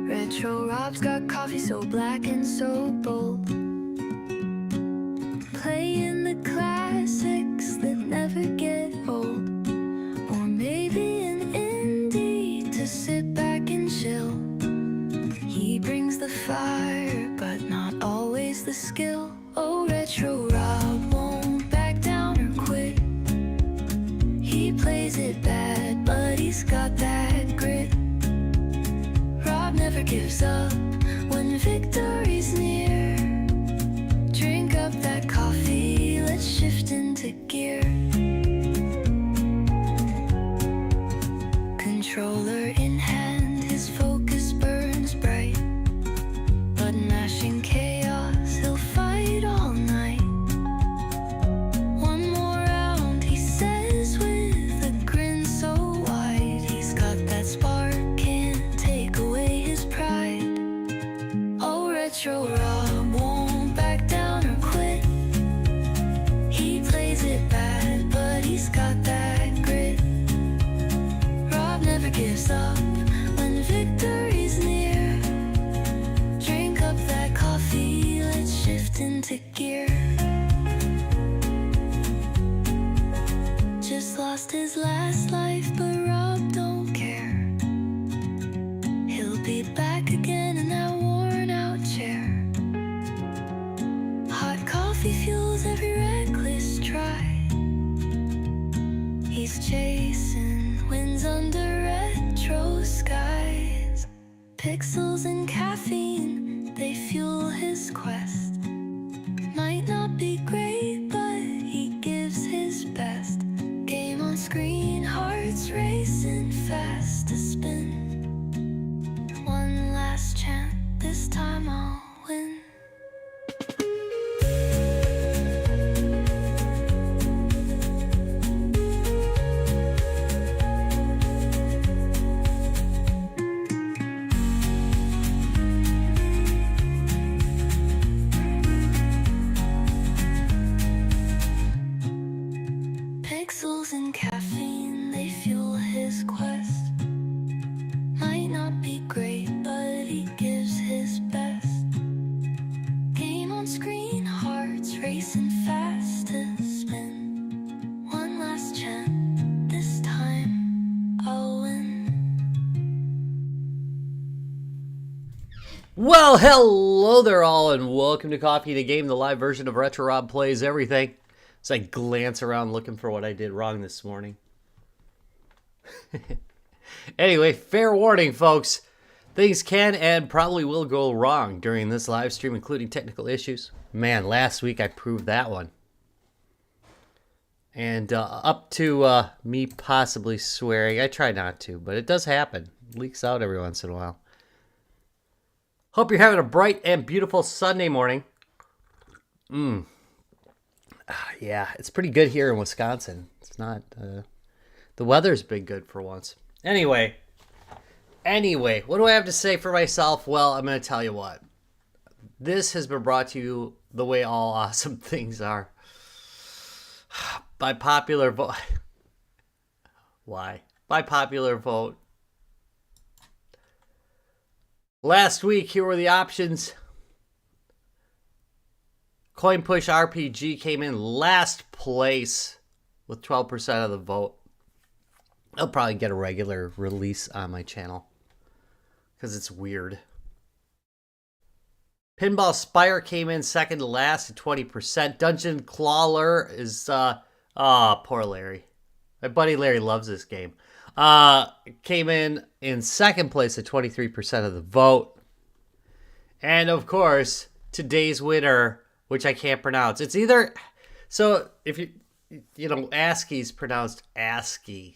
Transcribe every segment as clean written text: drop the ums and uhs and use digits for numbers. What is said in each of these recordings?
Retro Rob's got coffee so black and so bold, playing the classics that never get old. Or maybe an indie to sit back and chill. He brings the fire, but not always the skill. Oh, Retro Rob won't back down or quit. He plays it bad, but he's got that grit. Rob never gives up when victory's near. Drink up that coffee, let's shift into gear. Controller in hand, his focus burns bright. Button mashing chaos, he'll fight all night. One more round, he says with a grin so wide. He's got that spark, can't take away his pride. Oh, Retro Rob won't back down or quit. He plays it bad, but he's got that grit. Rob never gives up when victory's near. Drink up that coffee, let's shift into gear. Just lost his last life, but Rob don't care. He'll be back again in that worn out chair. Hot coffee fuels every reckless try. He's chasing winds under retro skies. Pixels and caffeine, they fuel his quest. Might not be great, but he gives his best. Game on screen, hearts racing fast to spin. One last chance, this time I'll win. Pixels and caffeine, they fuel his quest. Might not be great, but he gives his best. Game on screen, hearts racing fast to spin. One last chance, this time I'll win. Well, hello there all, and welcome to Coffee and a Game, the live version of Retro Rob Plays Everything. As I glance around looking for what I did wrong this morning. Anyway, fair warning, folks. Things can and probably will go wrong during this live stream, including technical issues. Man, last week I proved that one. And up to me possibly swearing. I try not to, but it does happen. It leaks out every once in a while. Hope you're having a bright and beautiful Sunday morning. Yeah, it's pretty good here in Wisconsin. It's not, the weather's been good for once. Anyway, what do I have to say for myself? Well, I'm going to tell you what. This has been brought to you the way all awesome things are. By popular vote. Why? By popular vote. Last week, here were the options. Coin Push RPG came in last place with 12% of the vote. I'll probably get a regular release on my channel because it's weird. Pinball Spire came in second to last at 20%. Dungeon Crawler is, poor Larry. My buddy Larry loves this game. Came in second place at 23% of the vote. And of course, today's winner, which I can't pronounce. It's either, so if you know, ASCII's pronounced ASCII,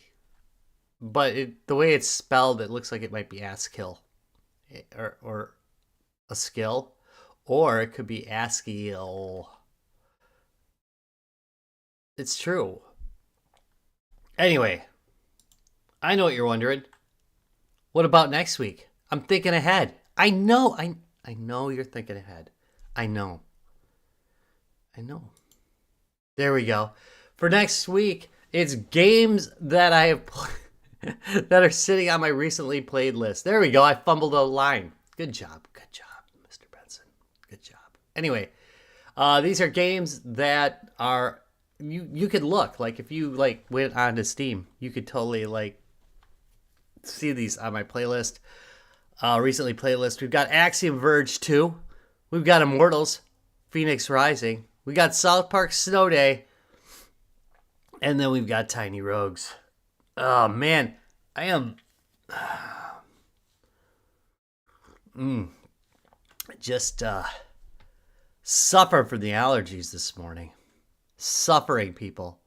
but the way it's spelled, it looks like it might be ASCIIL, or a skill, or it could be ASCIIL. It's true. Anyway, I know what you're wondering. What about next week? I'm thinking ahead. I know you're thinking ahead. I know. There we go. For next week, it's games that I have played. that are sitting on my recently played list. There we go. I fumbled a line. Good job. Good job, Mr. Benson. Good job. Anyway, these are games that are you could look like if you like went onto Steam, you could totally like see these on my playlist. Recently playlist. We've got Axiom Verge 2. We've got Immortals, Phoenix Rising. We got South Park Snow Day. And then we've got Tiny Rogues. Oh, man. I am just suffer from the allergies this morning. Suffering, people.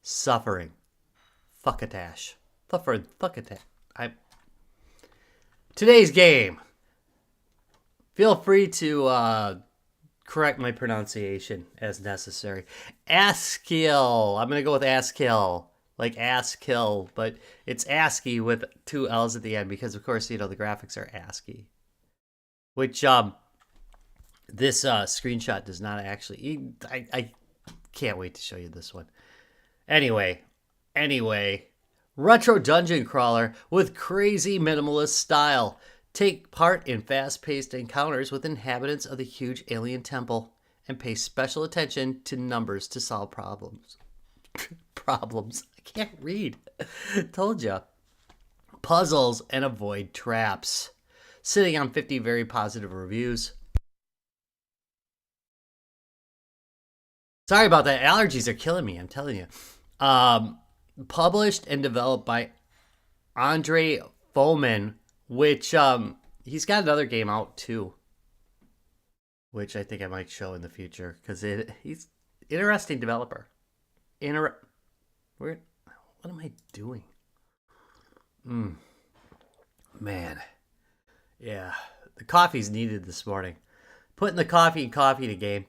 Suffering. Fuckatash. Fuckatash. Today's game. Feel free to correct my pronunciation as necessary. ASCIIL. I'm going to go with ASCIIL. Like ASCIIL, but it's ASCII with 2 L's at the end because, of course, you know, the graphics are ASCII. Which, this screenshot does not actually... I can't wait to show you this one. Anyway. Retro dungeon crawler with crazy minimalist style. Take part in fast-paced encounters with inhabitants of the huge alien temple and pay special attention to numbers to solve problems. Problems. I can't read. Told ya. Puzzles and avoid traps. Sitting on 50 very positive reviews. Sorry about that. Allergies are killing me, I'm telling you. Published and developed by Andre Foman, which he's got another game out too, which I think I might show in the future because he's interesting developer. What am I doing? Man, yeah, the coffee's needed this morning. Putting the coffee to game.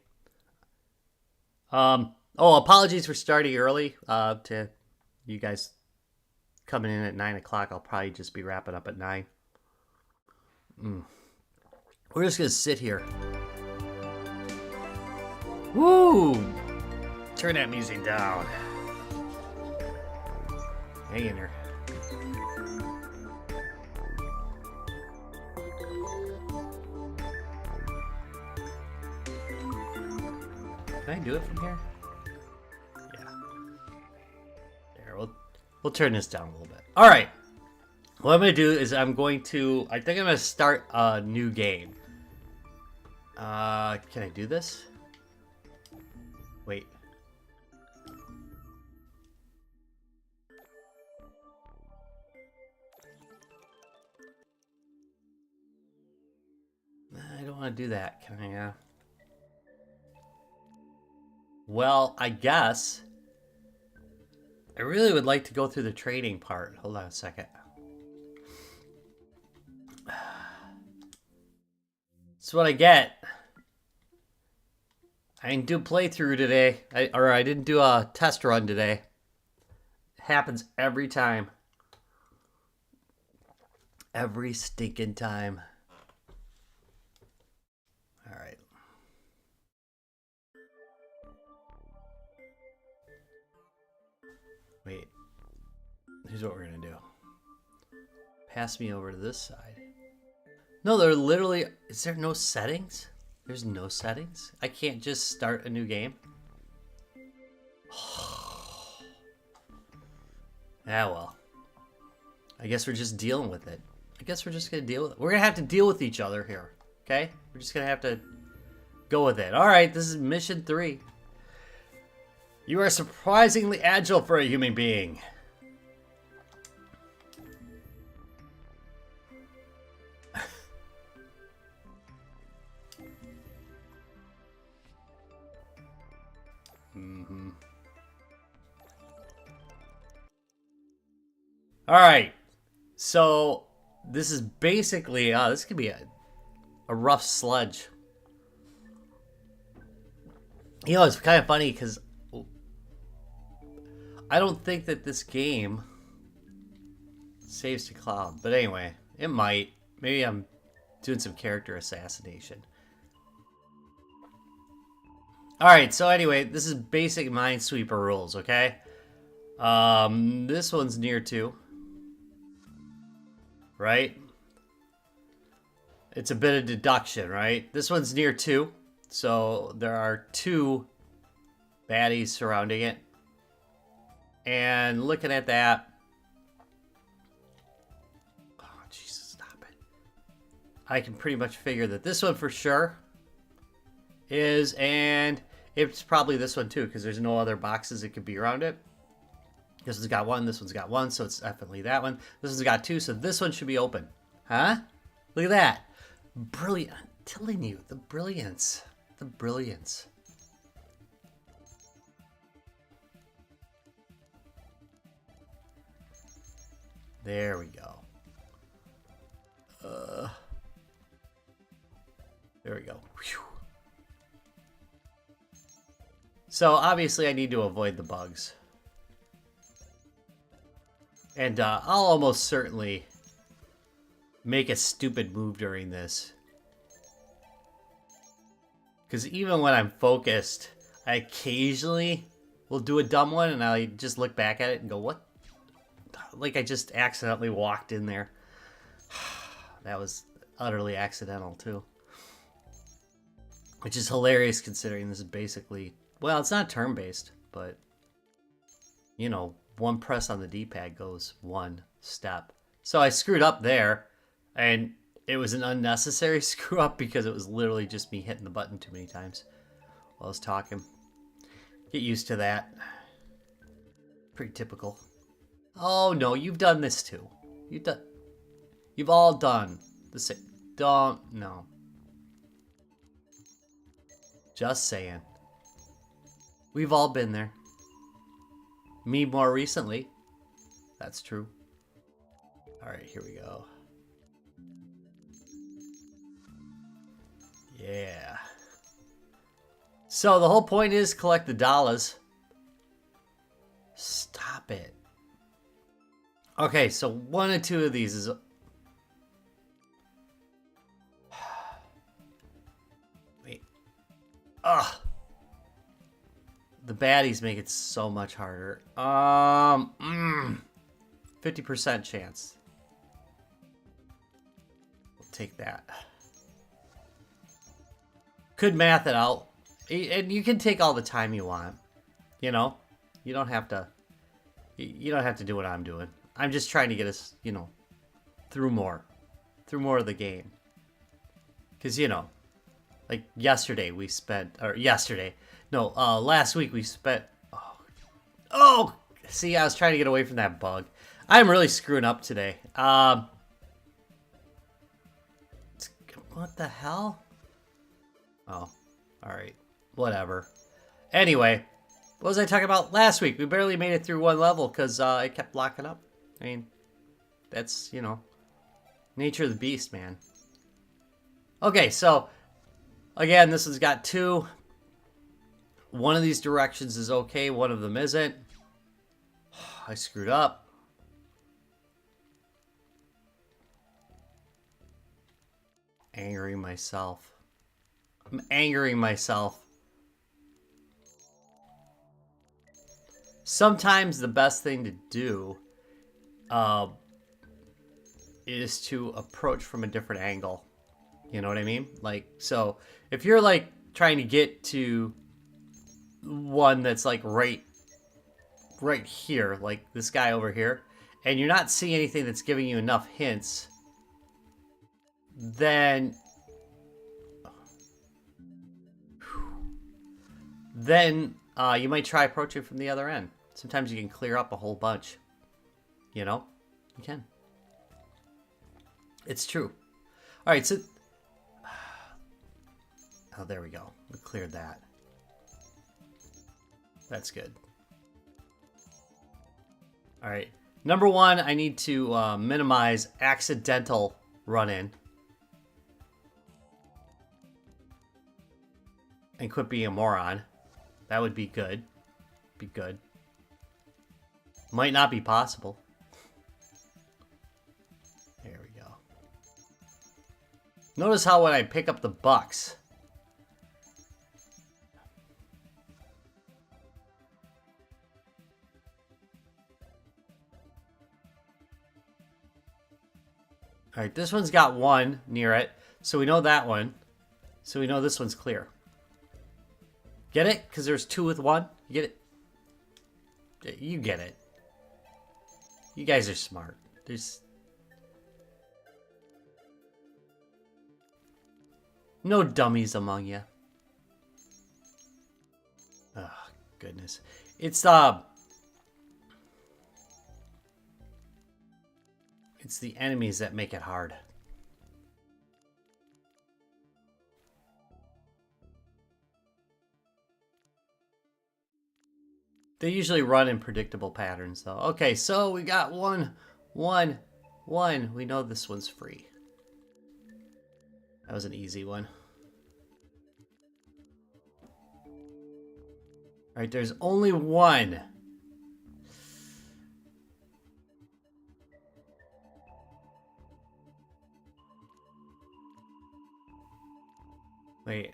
Apologies for starting early. To you guys coming in at 9 o'clock, I'll probably just be wrapping up at 9. We're just gonna sit here. Woo! Turn that music down. Hang in there. Can I do it from here? Yeah. There, we'll turn this down a little bit. All right. What I'm going to do is I think I'm going to start a new game. Can I do this? Wait. I don't want to do that. Can I, Well, I guess I really would like to go through the trading part. Hold on a second. That's what I get. I didn't do a playthrough today. I didn't do a test run today. It happens every time. Every stinking time. All right. Wait. Here's what we're going to do. Pass me over to this side. No, there literally... Is there no settings? There's no settings? I can't just start a new game? Well. I guess we're just dealing with it. I guess we're just going to deal with it. We're going to have to deal with each other here. Okay? We're just going to have to go with it. Alright, this is mission 3. You are surprisingly agile for a human being. All right, so this is basically this could be a rough sludge. You know, it's kind of funny because I don't think that this game saves to cloud, but anyway, it might. Maybe I'm doing some character assassination. All right, so anyway, this is basic Minesweeper rules, okay? This one's near 2. right? It's a bit of deduction, right? This one's near 2, so there are 2 baddies surrounding it. And looking at that... Oh, Jesus, stop it. I can pretty much figure that this one for sure is, and it's probably this one too, because there's no other boxes that could be around it. This one's got 1, this one's got 1, so it's definitely that one. This one's got 2, so this one should be open. Huh? Look at that. Brilliant. I'm telling you, the brilliance. The brilliance. There we go. There we go. Whew. So obviously I need to avoid the bugs. And I'll almost certainly make a stupid move during this. Because even when I'm focused, I occasionally will do a dumb one and I just look back at it and go, what? Like I just accidentally walked in there. That was utterly accidental too. Which is hilarious considering this is basically, well, it's not turn-based, but you know, one press on the D-pad goes one step. So I screwed up there, and it was an unnecessary screw up because it was literally just me hitting the button too many times while I was talking. Get used to that. Pretty typical. Oh no, you've done this too. You've all done the same. No. Just saying. We've all been there. Me more recently. That's true. Alright, here we go. Yeah. So the whole point is collect the dollars. Stop it. Okay, so 1 or 2 of these is... Wait. Ugh. The baddies make it so much harder. 50% chance. We'll take that. Could math it out. And you can take all the time you want. You know? You don't have to... You don't have to do what I'm doing. I'm just trying to get us, you know, through more of the game. Because, you know, like yesterday we spent, last week we spent, oh, see, I was trying to get away from that bug. I'm really screwing up today. What the hell? Oh, all right, whatever. Anyway, what was I talking about last week? We barely made it through 1 level because it kept locking up. I mean, that's, you know, nature of the beast, man. Okay, so, again, this has got 2. One of these directions is okay, one of them isn't. I screwed up. Angering myself. I'm angering myself. Sometimes the best thing to do is to approach from a different angle. You know what I mean? Like, so if you're like trying to get to one that's like right here, like this guy over here, and you're not seeing anything that's giving you enough hints, then you might try approaching from the other end. Sometimes you can clear up a whole bunch. You know? You can. It's true. Alright, so... Oh, there we go. We cleared that. That's good. Alright. Number 1, I need to minimize accidental run-in. And quit being a moron. That would be good. Be good. Might not be possible. There we go. Notice how when I pick up the bucks, All right, this one's got 1 near it. So we know that one. So we know this one's clear. Get it? Because there's 2 with 1. You get it? You get it. You guys are smart. There's no dummies among you. Oh, goodness. It's the enemies that make it hard. They usually run in predictable patterns, though. Okay, so we got 1, 1, 1. We know this one's free. That was an easy one. All right, there's only 1. Wait.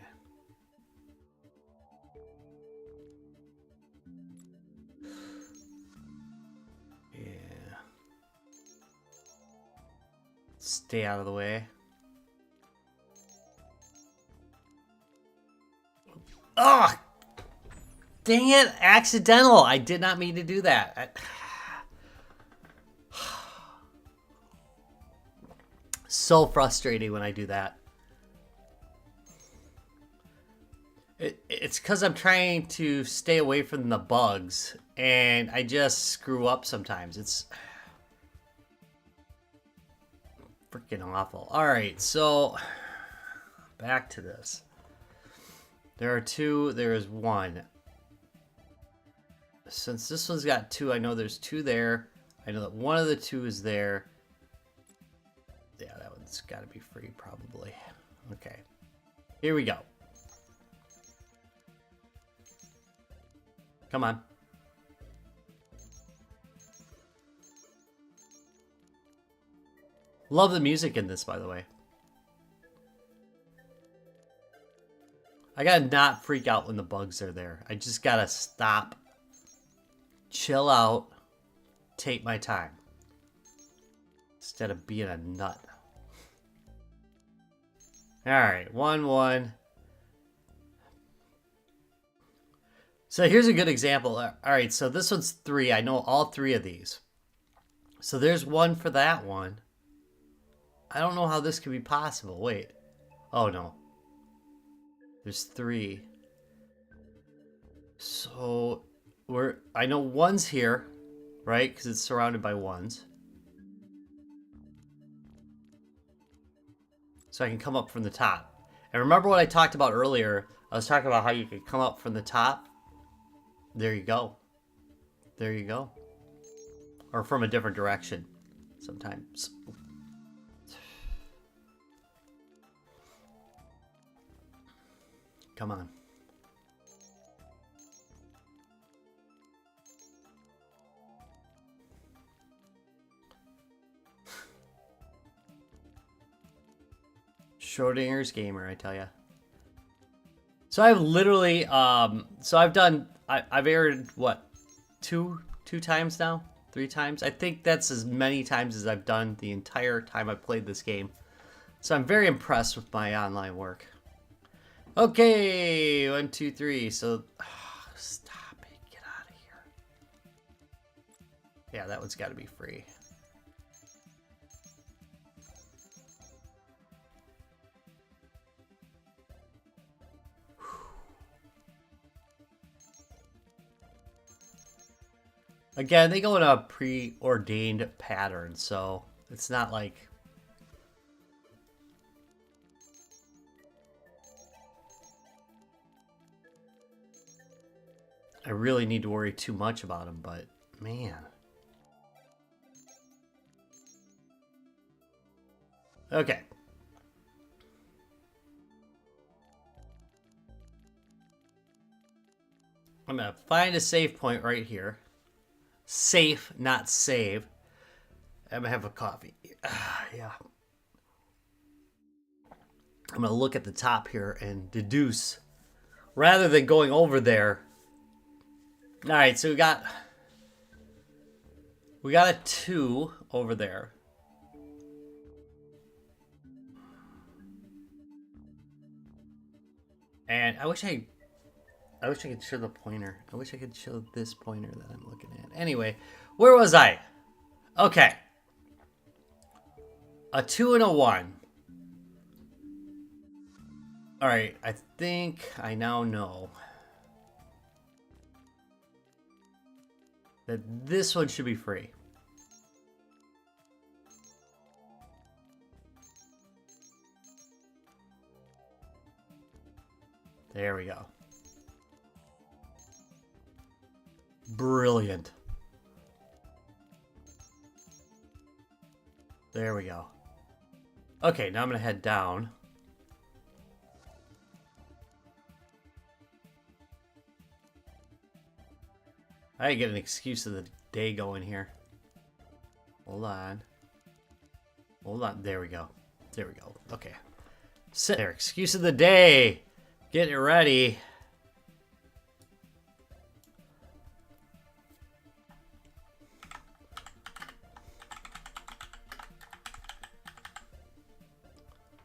Yeah. Stay out of the way. Oh! Dang it! Accidental! I did not mean to do that. So frustrating when I do that. It's because I'm trying to stay away from the bugs, and I just screw up sometimes. It's freaking awful. Alright, so back to this. There are 2, there is 1. Since this one's got 2, I know there's 2 there. I know that one of the 2 is there. Yeah, that one's got to be free, probably. Okay. Here we go. Come on. Love the music in this, by the way. I gotta not freak out when the bugs are there. I just gotta stop, chill out, take my time. Instead of being a nut. Alright, 1, 1. So here's a good example. Alright, so this one's 3. I know all 3 of these. So there's 1 for that one. I don't know how this could be possible. Wait. Oh, no. There's 3. So I know 1's here, right? Because it's surrounded by 1s. So I can come up from the top. And remember what I talked about earlier? I was talking about how you could come up from the top. There you go. There you go. Or from a different direction sometimes. Come on. Schrodinger's gamer, I tell ya. So I've literally, I've aired, what, two times now? 3 times? I think that's as many times as I've done the entire time I've played this game. So I'm very impressed with my online work. Okay, 1, 2, 3. So, stop it. Get out of here. Yeah, that one's got to be free. Again, they go in a preordained pattern, so it's not like... I really need to worry too much about them, but man. Okay. I'm going to find a save point right here. Safe, not save. I'm going to have a coffee. Yeah. I'm going to look at the top here and deduce. Rather than going over there. Alright, so we got a 2 over there. I wish I could show the pointer. I wish I could show this pointer that I'm looking at. Anyway, where was I? Okay. A 2 and a 1. All right, I think I now know that this one should be free. There we go. Brilliant. There we go. Okay, now I'm gonna head down. I get an excuse of the day going here. Hold on. Hold on. There we go. There we go. Okay. Sit there. Excuse of the day. Get it ready.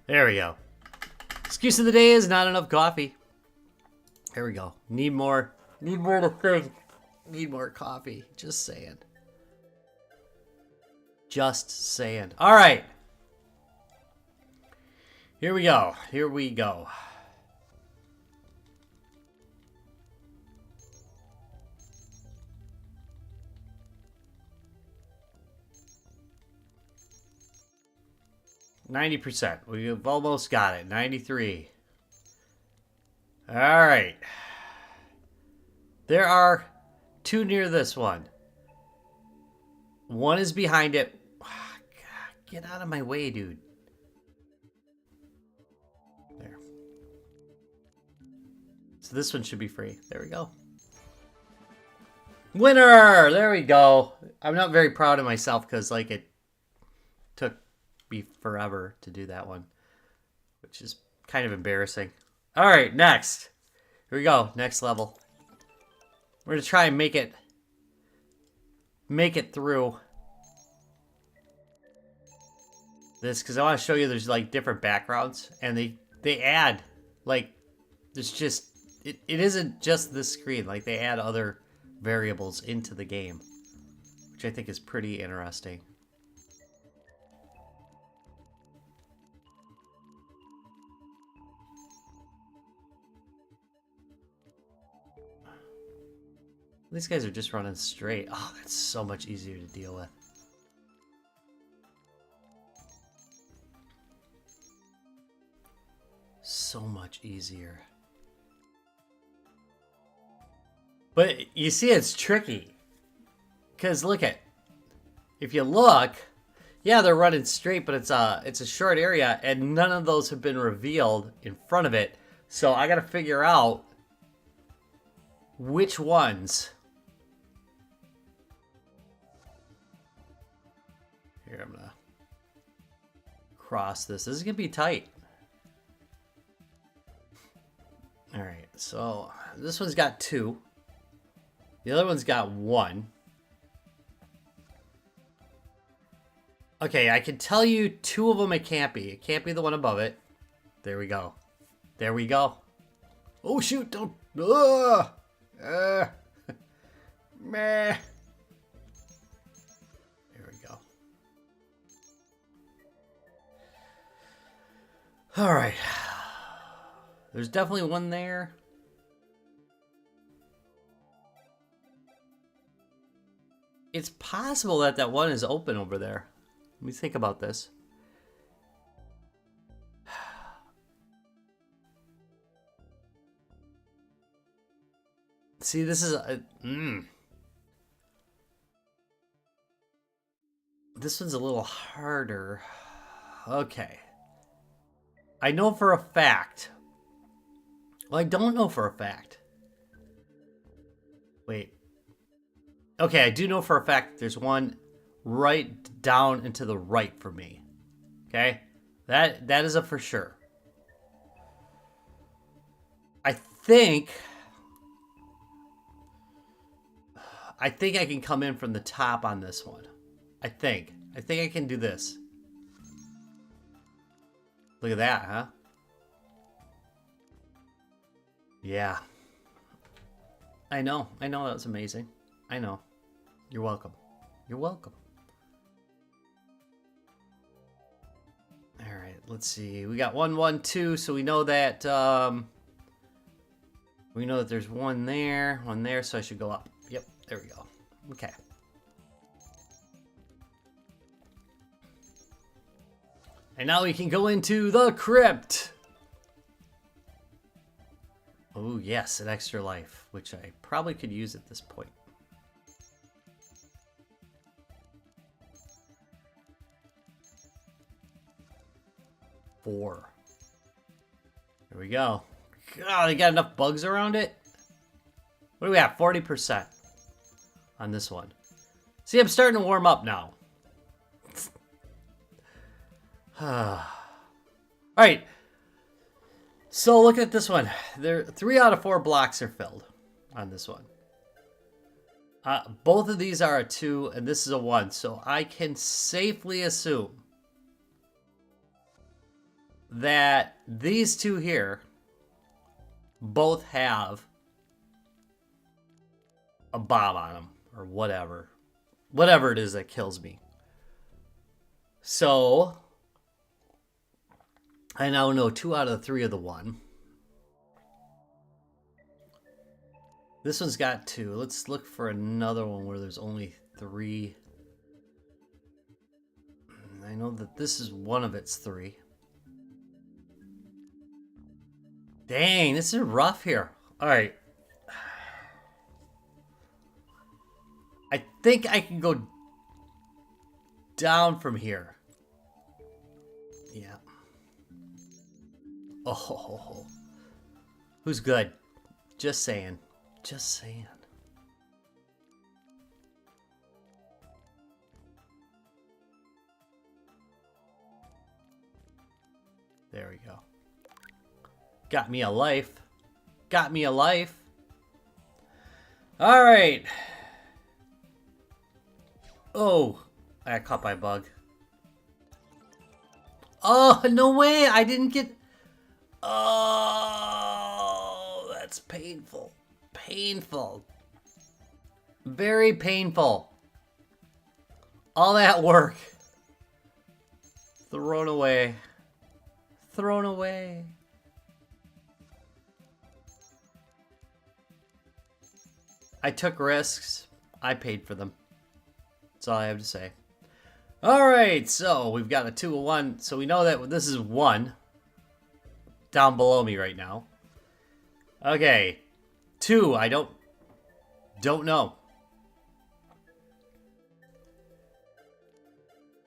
There we go. Excuse of the day is not enough coffee. There we go. Need more. Need more to think. Need more coffee. Just saying. Just saying. All right. Here we go. Here we go. %. We've almost got it. 93. All right. There are 2 near this one. One is behind it. God, get out of my way, dude. There. So this one should be free. There we go. Winner! There we go. I'm not very proud of myself because, like, it took me forever to do that one, which is kind of embarrassing. All right, next. Here we go. Next level. We're gonna try and make it through this because I want to show you there's like different backgrounds and they add like there's just it isn't just this screen, like they add other variables into the game, which I think is pretty interesting. These guys are just running straight. Oh, that's so much easier to deal with. So much easier. But you see, it's tricky. Because look at, if you look, yeah, they're running straight, but it's a short area, and none of those have been revealed in front of it. So I got to figure out which ones. Here, I'm gonna cross this. This is gonna be tight. All right, so this one's got 2. The other one's got 1. Okay, I can tell you 2 of them it can't be. It can't be the one above it. There we go. There we go. Oh shoot! Don't. Meh. All right. There's definitely one there. It's possible that that one is open over there. Let me think about this. See, this is This one's a little harder. Okay. I know for a fact. Well, I don't know for a fact. Wait. Okay, I do know for a fact there's one right down and to the right for me. Okay? That is a for sure. I think I can come in from the top on this one. I think I can do this. Look at that, huh? Yeah. I know. That was amazing. I know. You're welcome. You're welcome. All right, let's see. We got 1, 1, 2, so we know that there's one there, so I should go up. Yep, there we go. Okay. And now we can go into the crypt. Oh, yes, an extra life, which I probably could use at this point. Four. There we go. God, they got enough bugs around it? What do we have? 40% on this one. See, I'm starting to warm up now. Alright. So look at this one. 3 out of 4 blocks are filled on this one. Both of these are a 2 and this is a 1. So I can safely assume that these two here both have a bomb on them or whatever it is that kills me. So I now know 2 out of the 3 of the 1. This one's got 2. Let's look for another one where there's only 3. I know that this is one of its 3. Dang, this is rough here. All right. I think I can go down from here. Yeah. Oh. Who's good? Just saying. Just saying. There we go. Got me a life. Got me a life. All right. Oh, I got caught by a bug. Oh, no way. I didn't get... Oh, that's painful. Painful. Very painful. All that work. Thrown away. Thrown away. I took risks. I paid for them. That's all I have to say. All right, so we've got a 2, a 1. So we know that this is 1 down below me right now. Okay, 2. I don't know.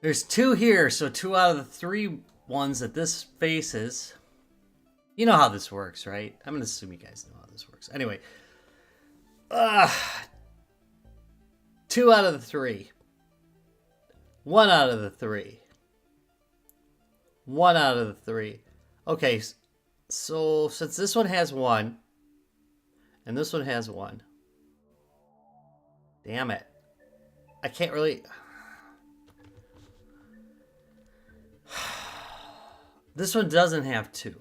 There's 2 here, so 2 out of the 3 ones that this faces. You know how this works, right? I'm gonna assume you guys know how this works. Anyway. 2 out of the 3. 1 out of the 3. 1 out of the 3. Okay, so since this one has 1, and this one has 1. Damn it. I can't really... This one doesn't have 2.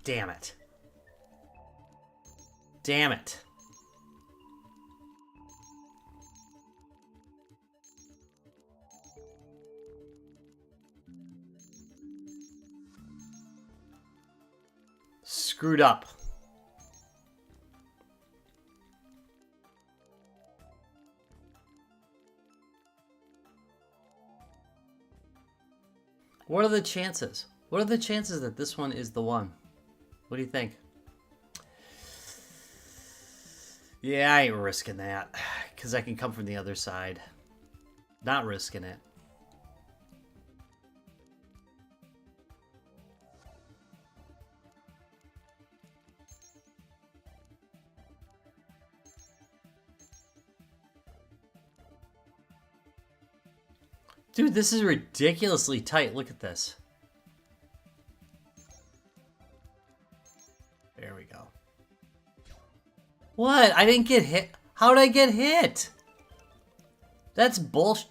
Damn it. Damn it. Screwed up. What are the chances? What are the chances that this one is the one? What do you think? Yeah, I ain't risking that. Because I can come from the other side. Not risking it. Dude, this is ridiculously tight. Look at this. There we go. What? I didn't get hit. How did I get hit? That's bullshit.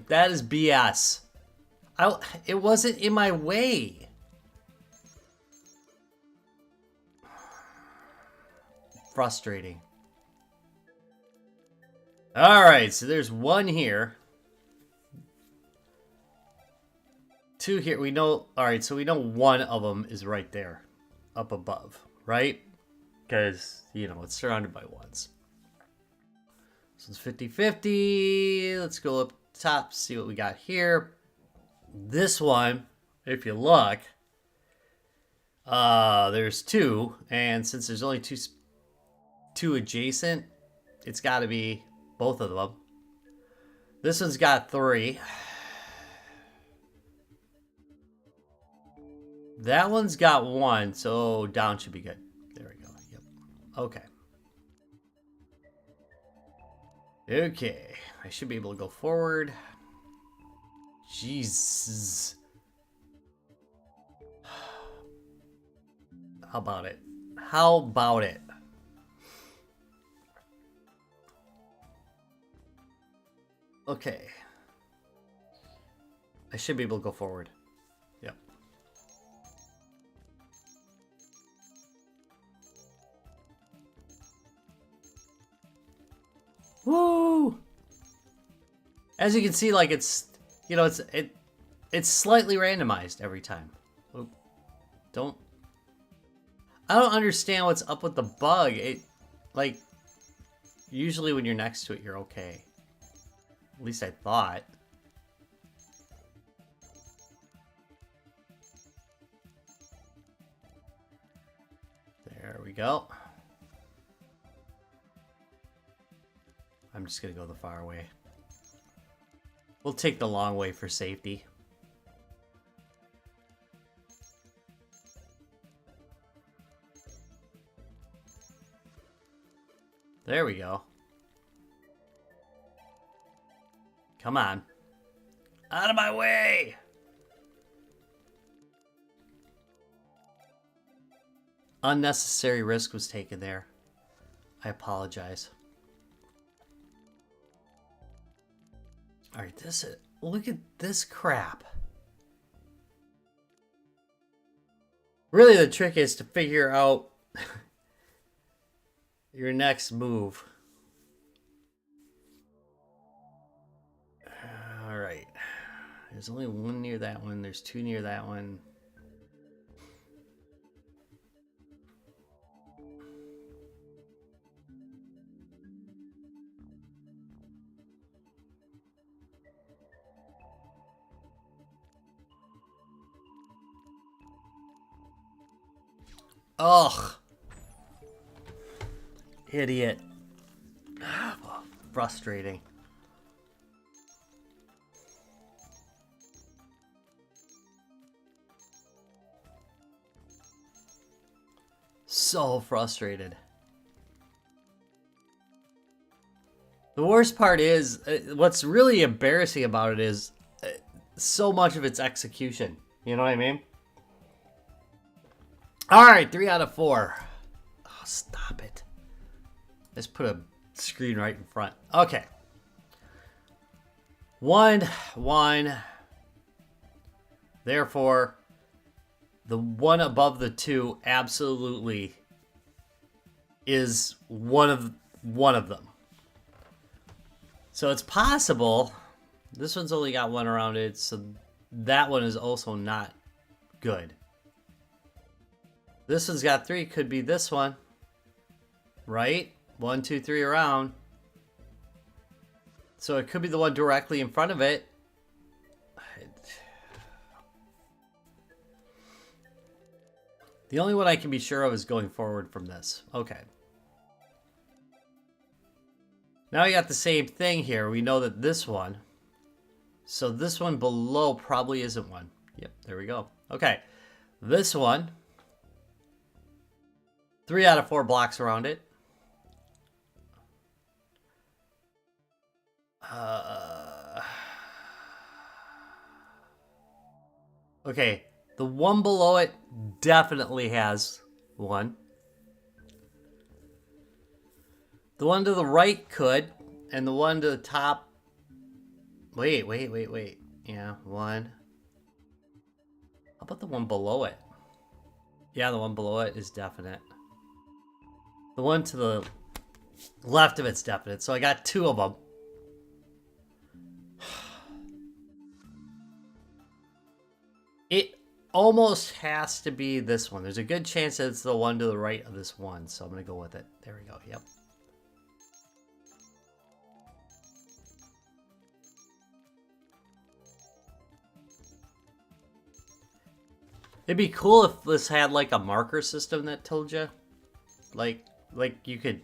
That is BS. It wasn't in my way. Frustrating. Alright, so there's one here. Two here. We know... Alright, so we know one of them is right there. Up above. Right? Because, you know, it's surrounded by ones. So it's 50-50. Let's go up top, see what we got here. This one, if you look, there's two. And since there's only two adjacent, it's got to be both of them. This one's got 3. That one's got 1, so down should be good. There we go. Yep. Okay. Okay. I should be able to go forward. Jesus. How about it? How about it? Okay. I should be able to go forward. Yep. Woo! As you can see, like it's, you know, it's slightly randomized every time. Oop. I don't understand what's up with the bug. It, like, usually when you're next to it, you're okay. At least I thought. There we go. I'm just gonna go the far way. We'll take the long way for safety. There we go. Come on. Out of my way! Unnecessary risk was taken there. I apologize. Alright, look at this crap. Really, the trick is to figure out your next move. Alright. There's only 1 near that one. There's 2 near that one. Ugh. Idiot. Frustrating. So frustrated. The worst part is, what's really embarrassing about it is so much of its execution. You know what I mean? Alright, 3 out of 4. Oh, stop it. Let's put a screen right in front. Okay. 1, 1. Therefore, the one above the 2 absolutely is one of them. So it's possible. This one's only got 1 around it, so that one is also not good. This one's got 3, could be this one. Right? 1, 2, 3 around. So it could be the one directly in front of it. The only one I can be sure of is going forward from this. Okay. Now we got the same thing here. We know that this one. So this one below probably isn't one. Yep, there we go. Okay. This one. 3 out of 4 blocks around it. Okay, the one below it definitely has 1. The one to the right could, and the one to the top... Wait. Yeah, 1, about the one below it? Yeah, the one below it is definite. The one to the left of it's definite. So I got 2 of them. It almost has to be this one. There's a good chance that it's the one to the right of this one. So I'm going to go with it. There we go. Yep. It'd be cool if this had like a marker system that told you. Like you could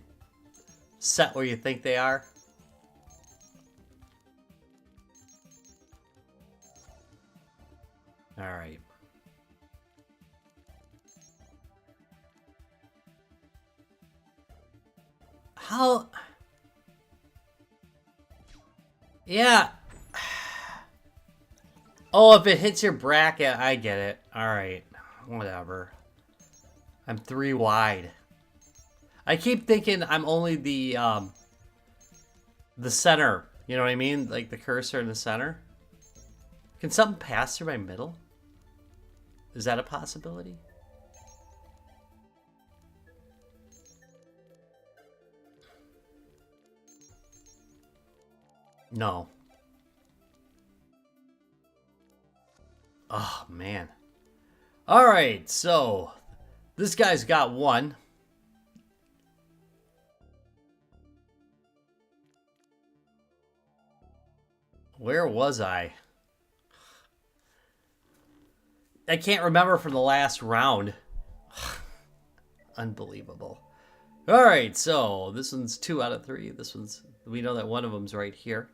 set where you think they are. All right. How? Yeah. Oh, if it hits your bracket, I get it. All right. Whatever. I'm 3 wide. I keep thinking I'm only the center. You know what I mean? Like the cursor in the center. Can something pass through my middle? Is that a possibility? No. Oh, man. All right, so this guy's got 1. Where was I? I can't remember from the last round. Unbelievable. All right, so this one's 2 out of 3. This one's, we know that one of them's right here.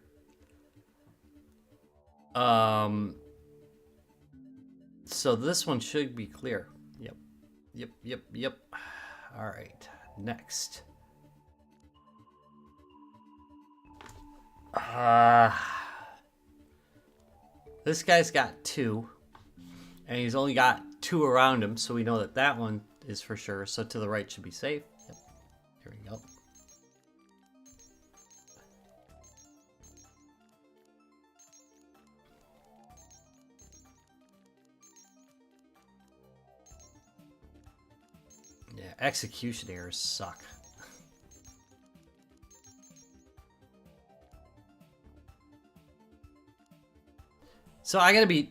So this one should be clear. Yep. All right, next. This guy's got 2. And he's only got 2 around him, so we know that that one is for sure. So to the right should be safe. Yep. Here we go. Yeah, execution errors suck. So I gotta be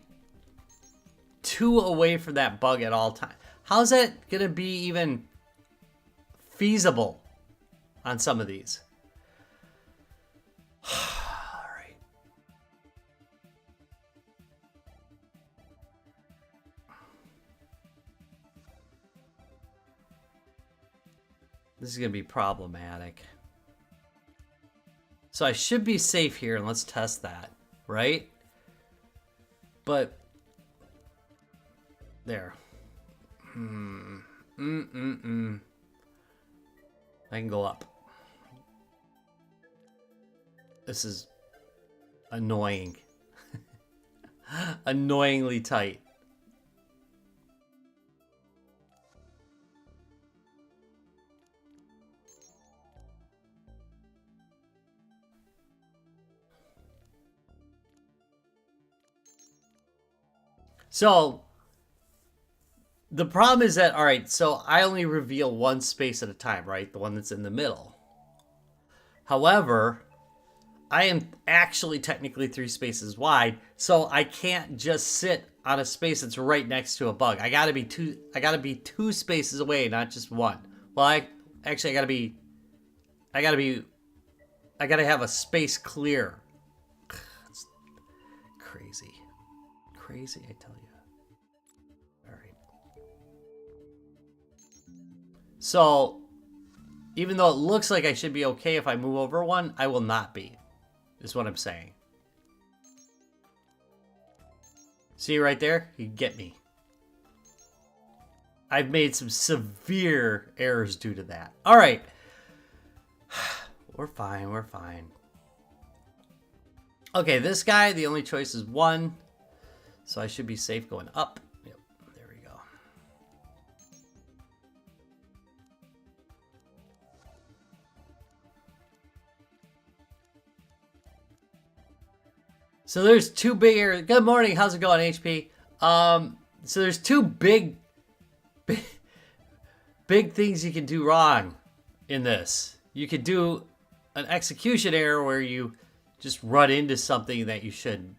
2 away from that bug at all times. How's that gonna be even feasible on some of these? All right. This is gonna be problematic. So I should be safe here, and let's test that, right? But there. I can go up. This is annoying. Annoyingly tight. So the problem is that, all right, so I only reveal 1 space at a time, right? The one that's in the middle. However, I am actually technically 3 spaces wide, so I can't just sit on a space that's right next to a bug. I gotta be 2 spaces away, not just 1. Well, I gotta have a space clear. It's crazy. Crazy, I tell you. So, even though it looks like I should be okay if I move over 1, I will not be, is what I'm saying. See right there? You get me. I've made some severe errors due to that. All right. We're fine. Okay, this guy, the only choice is 1. So I should be safe going up. Yep, there we go. So there's 2 big errors. Good morning. How's it going, HP? So there's two big things you can do wrong in this. You could do an execution error where you just run into something that you shouldn't.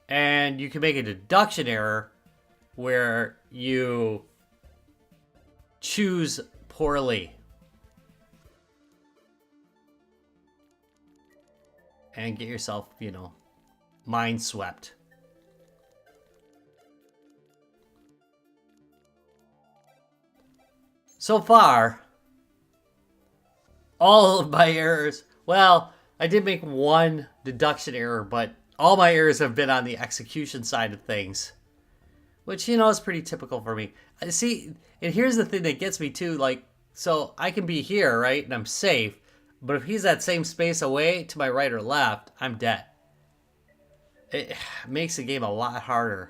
And you can make a deduction error where you choose poorly and get yourself, you know, mind swept. So far, all of my errors, well, I did make one deduction error, but all my errors have been on the execution side of things, which, you know, is pretty typical for me. See, and here's the thing that gets me too, like, so I can be here, right, and I'm safe, but if he's that same space away to my right or left, I'm dead. It makes the game a lot harder.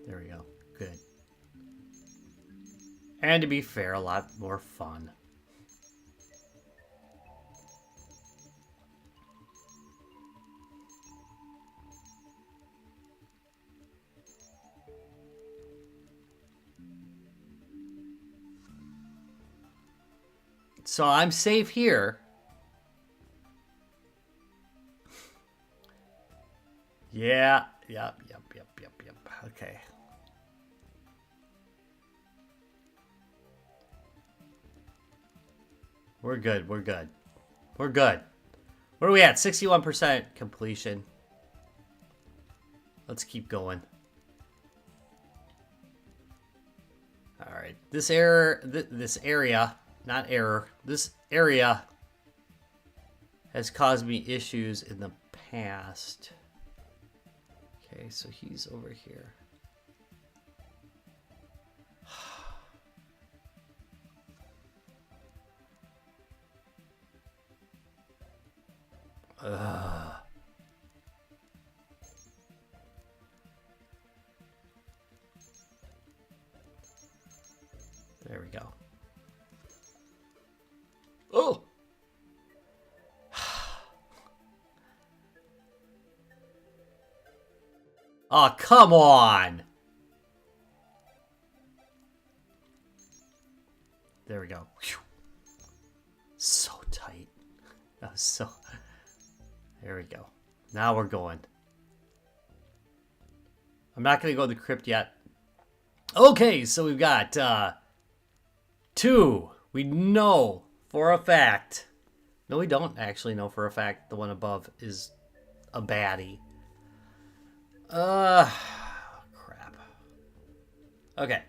There we go. Good. And to be fair, a lot more fun. So I'm safe here. Yeah. Yep. Okay. We're good. We're good. We're good. Where are we at? 61% completion. Let's keep going. All right. This area, not error, this area has caused me issues in the past. Okay, so he's over here. There we go. Oh! Oh, come on! There we go. Whew. So tight. That was so... There we go. Now we're going. I'm not going to go to the crypt yet. Okay, so we've got 2. We know for a fact. No, we don't actually know for a fact the one above is a baddie. Crap. Okay.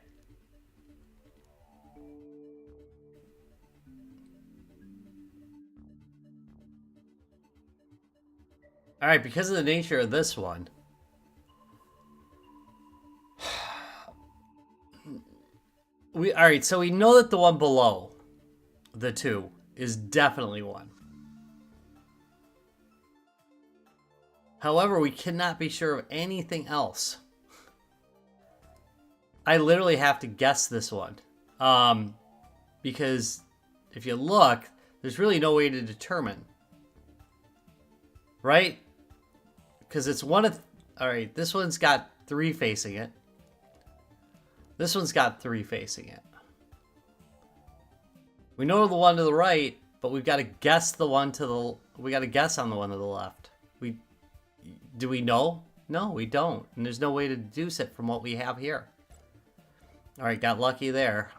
All right, because of the nature of this one, all right, so we know that the one below the 2 is definitely 1. However, we cannot be sure of anything else. I literally have to guess this one. Because if you look, there's really no way to determine. Right? Because it's one of... All right, this one's got 3 facing it. This one's got 3 facing it. We know the one to the right, but we've got to guess the one to the... We got to guess on the one to the left. Do we know? No, we don't. And there's no way to deduce it from what we have here. All right, got lucky there.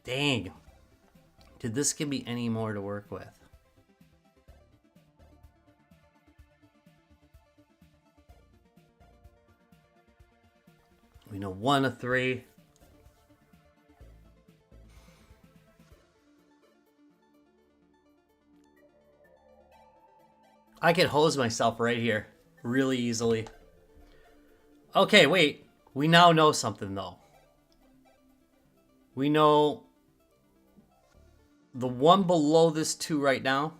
Dang. Did this give me any more to work with? We know 1 of 3. I can hose myself right here really easily. Okay, wait. We now know something, though. We know the one below this 2 right now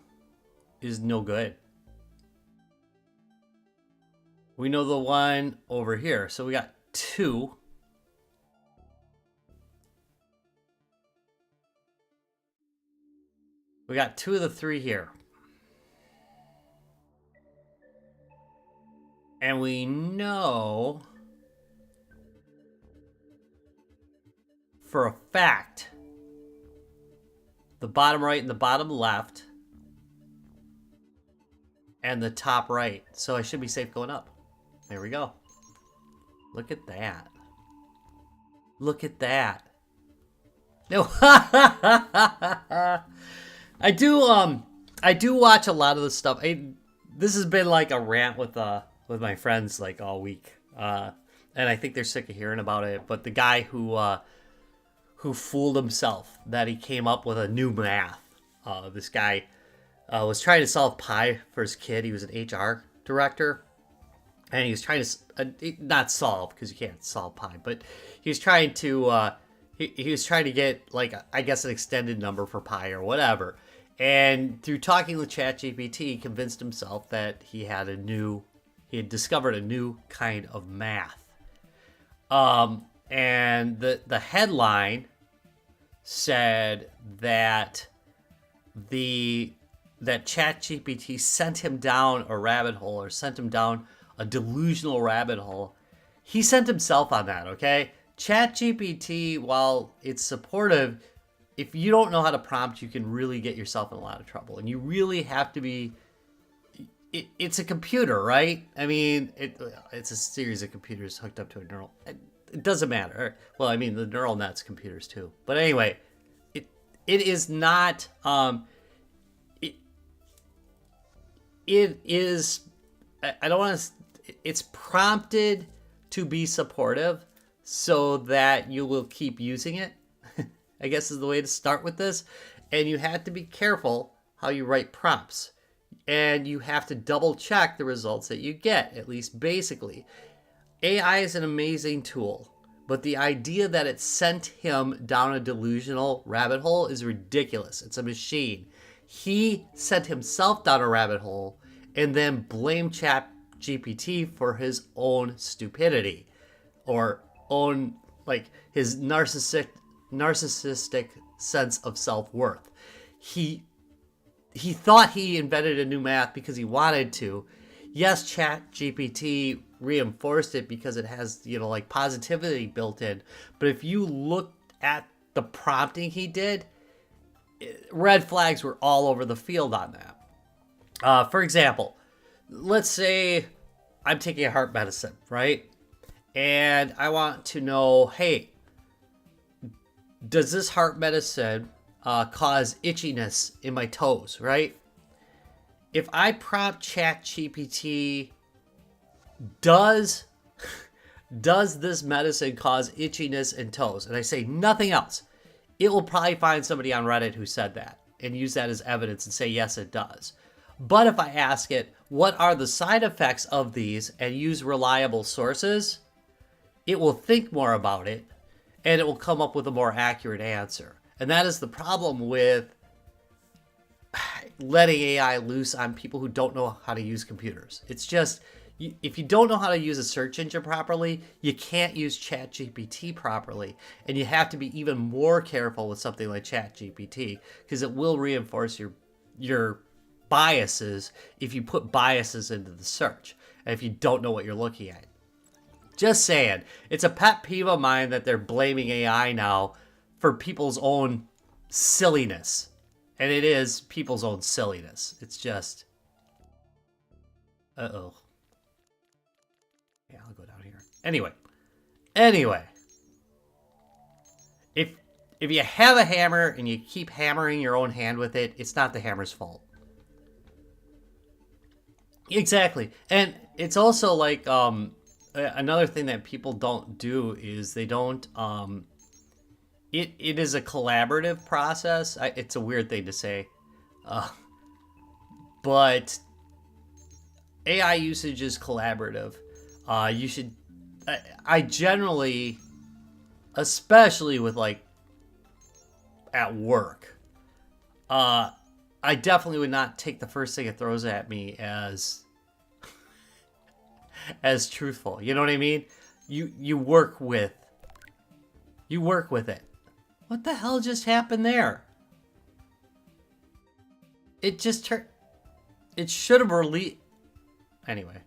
is no good. We know the one over here. So we got 2. We got 2 of the 3 here. And we know for a fact the bottom right and the bottom left and the top right. So I should be safe going up. There we go. Look at that. Look at that. No. I do watch a lot of this stuff. This has been like a rant with my friends like all week. And I think they're sick of hearing about it, but the guy who fooled himself that he came up with a new math. This guy was trying to solve pi for his kid. He was an HR director, and he was trying to not solve, because you can't solve pi, but he was trying to he was trying to get, like, I guess an extended number for pi or whatever. And through talking with ChatGPT, he convinced himself that he had discovered a new kind of math. And the headline said that that ChatGPT sent him down a rabbit hole, or sent him down a delusional rabbit hole. He sent himself on that, okay? ChatGPT, while it's supportive, if you don't know how to prompt, you can really get yourself in a lot of trouble. And you really have to be... It's a computer, right? I mean, it's a series of computers hooked up to a neural... It doesn't matter. Well, I mean, the neural net's computers too. But anyway, it is not... it is... I don't want to... It's prompted to be supportive so that you will keep using it, I guess is the way to start with this. And you have to be careful how you write prompts. And you have to double check the results that you get, at least basically. AI is an amazing tool, but the idea that it sent him down a delusional rabbit hole is ridiculous. It's a machine. He sent himself down a rabbit hole and then blamed ChatGPT for his own stupidity, or own, like, his narcissistic sense of self-worth. He thought he invented a new math because he wanted to. Yes, ChatGPT reinforced it because it has, like, positivity built in. But if you look at the prompting he did, red flags were all over the field on that. For example, let's say I'm taking a heart medicine, right? And I want to know, hey, does this heart medicine cause itchiness in my toes, right? If I prompt ChatGPT, does this medicine cause itchiness in toes? And I say nothing else, it will probably find somebody on Reddit who said that and use that as evidence and say, yes, it does. But if I ask it, what are the side effects of these, and use reliable sources, it will think more about it and it will come up with a more accurate answer. And that is the problem with letting AI loose on people who don't know how to use computers. It's just, if you don't know how to use a search engine properly, you can't use ChatGPT properly. And you have to be even more careful with something like ChatGPT, because it will reinforce your biases if you put biases into the search, and if you don't know what you're looking at. Just saying. It's a pet peeve of mine that they're blaming AI now for people's own silliness. And it is people's own silliness. It's just... Uh-oh. Yeah, I'll go down here. Anyway. If you have a hammer and you keep hammering your own hand with it, it's not the hammer's fault. Exactly. And it's also like... another thing that people don't do is they don't... It is a collaborative process. It's a weird thing to say. But AI usage is collaborative. You should... I generally, especially with, like, at work, I definitely would not take the first thing it throws at me as truthful. You know what I mean? You work with it. What the hell just happened there? It just turned. It should have released. Anyway.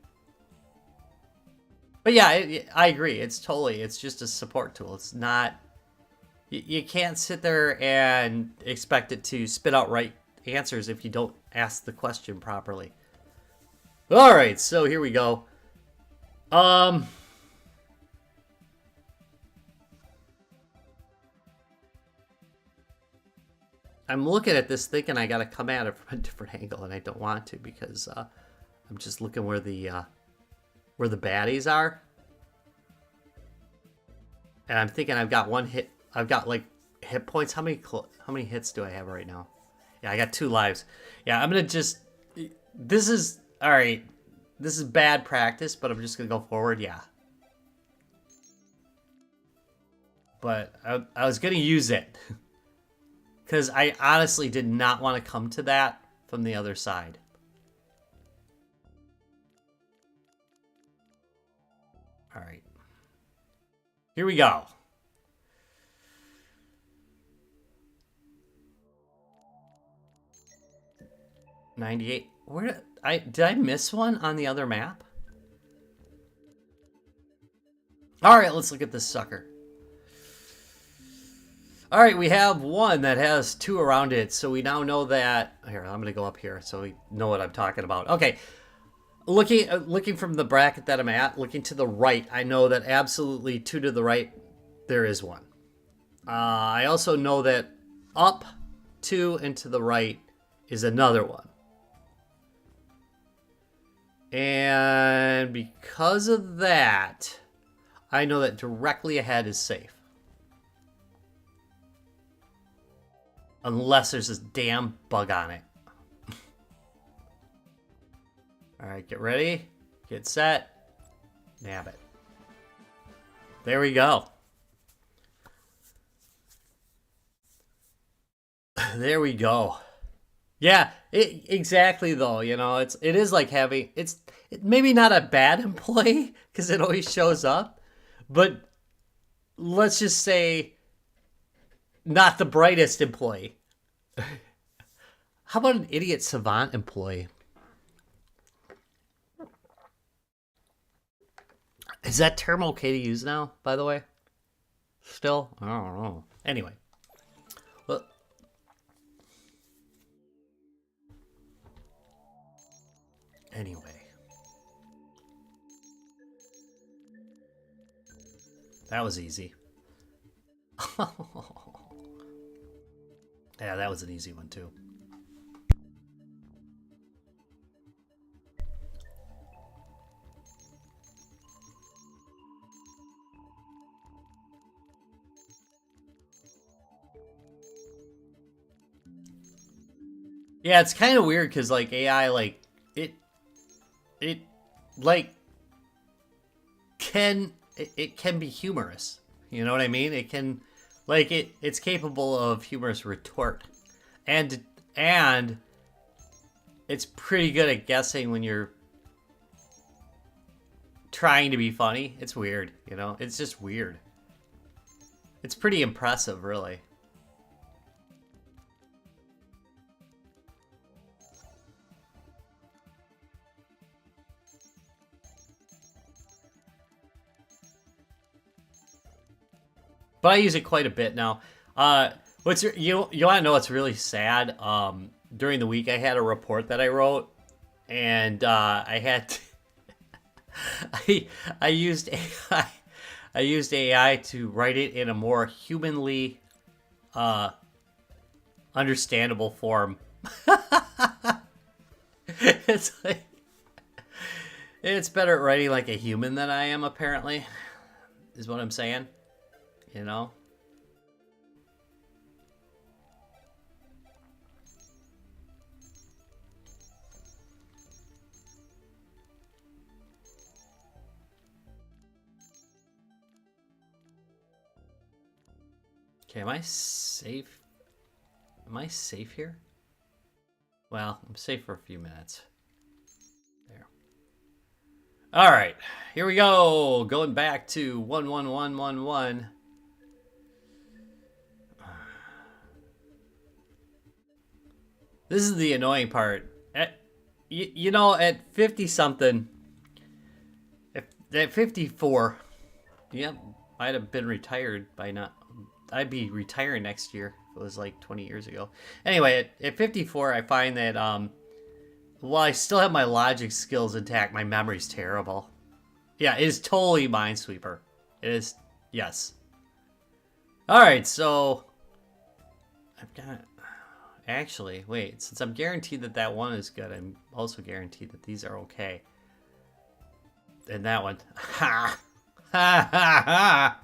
But yeah, I agree. It's just a support tool. It's not. You can't sit there and expect it to spit out right answers if you don't ask the question properly. All right, so here we go. I'm looking at this thinking I gotta come at it from a different angle, and I don't want to because I'm just looking where the baddies are, and I'm thinking I've got one hit. I've got like hit points. How many hits do I have right now? Yeah, I got 2 lives. Yeah, I'm gonna just. This is all right. This is bad practice, but I'm just gonna go forward. Yeah. But I was gonna use it because I honestly did not want to come to that from the other side. All right. Here we go. $98. Where did I miss one on the other map? All right, let's look at this sucker. All right, we have one that has 2 around it, so we now know that. Here, I'm gonna go up here so we know what I'm talking about. Okay, looking from the bracket that I'm at, looking to the right, I know that absolutely 2 to the right, there is one. I also know that up 2 and to the right is another one. And because of that, I know that directly ahead is safe. Unless there's this damn bug on it. Alright, get ready. Get set. Nab it. There we go. There we go. Yeah, exactly though, you know, it is like having, it's maybe not a bad employee because it always shows up, but let's just say not the brightest employee. How about an idiot savant employee? Is that term okay to use now, by the way? Still? I don't know. Anyway. Well, anyway. That was easy. Yeah, that was an easy one too. Yeah, it's kind of weird because like AI, like it like it can be humorous. You know what I mean? It can, like it's capable of humorous retort, and it's pretty good at guessing when you're trying to be funny. It's weird, you know. It's just weird. It's pretty impressive, really. But I use it quite a bit now. You want to know what's really sad? During the week, I had a report that I wrote, and I had I used AI. I used AI to write it in a more humanly understandable form. It's like it's better at writing like a human than I am, apparently, is what I'm saying. You know? Okay, am I safe? Am I safe here? Well, I'm safe for a few minutes. There. All right, here we go. Going back to 11111. This is the annoying part. You know, at 50 something, at 54, yeah, I'd have been retired by now. I'd be retiring next year. If it was like 20 years ago. Anyway, at 54, I find that while I still have my logic skills intact, my memory's terrible. Yeah, it is totally Minesweeper. It is, yes. All right, so I've got. Actually, wait, since I'm guaranteed that that one is good, I'm also guaranteed that these are okay. And that one. Ha! Ha ha ha!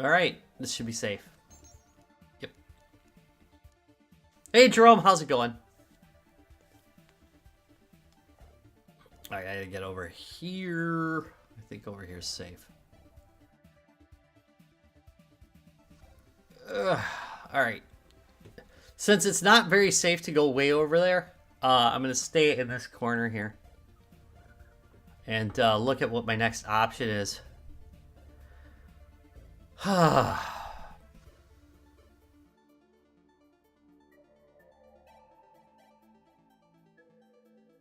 Alright, this should be safe. Yep. Hey Jerome, how's it going? I gotta get over here. I think over here is safe. Alright. Since it's not very safe to go way over there, I'm gonna stay in this corner here. And look at what my next option is.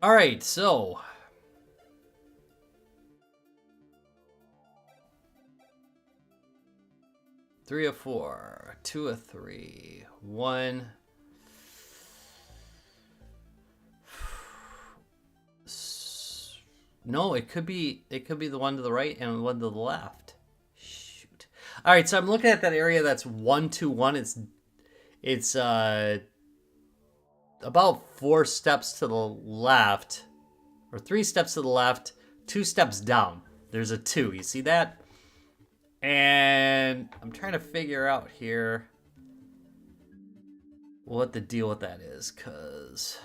Alright, so 3 of 4, 2 of 3, 1. No, it could be the one to the right and the one to the left. Shoot. All right, so I'm looking at that area that's 1, 2, 1. It's about 4 steps to the left, or 3 steps to the left, 2 steps down. There's a 2. You see that? And I'm trying to figure out here what the deal with that is, because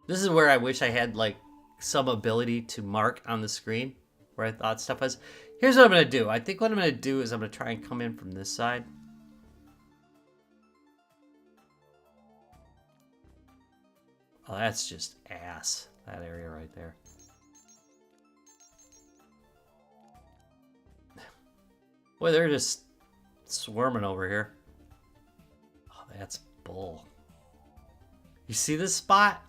this is where I wish I had like some ability to mark on the screen where I thought stuff was. Here's what I'm going to do. I think what I'm going to do is I'm going to try and come in from this side. Oh, that's just ass, that area right there. Boy, they're just swarming over here. Oh, that's bull. You see this spot?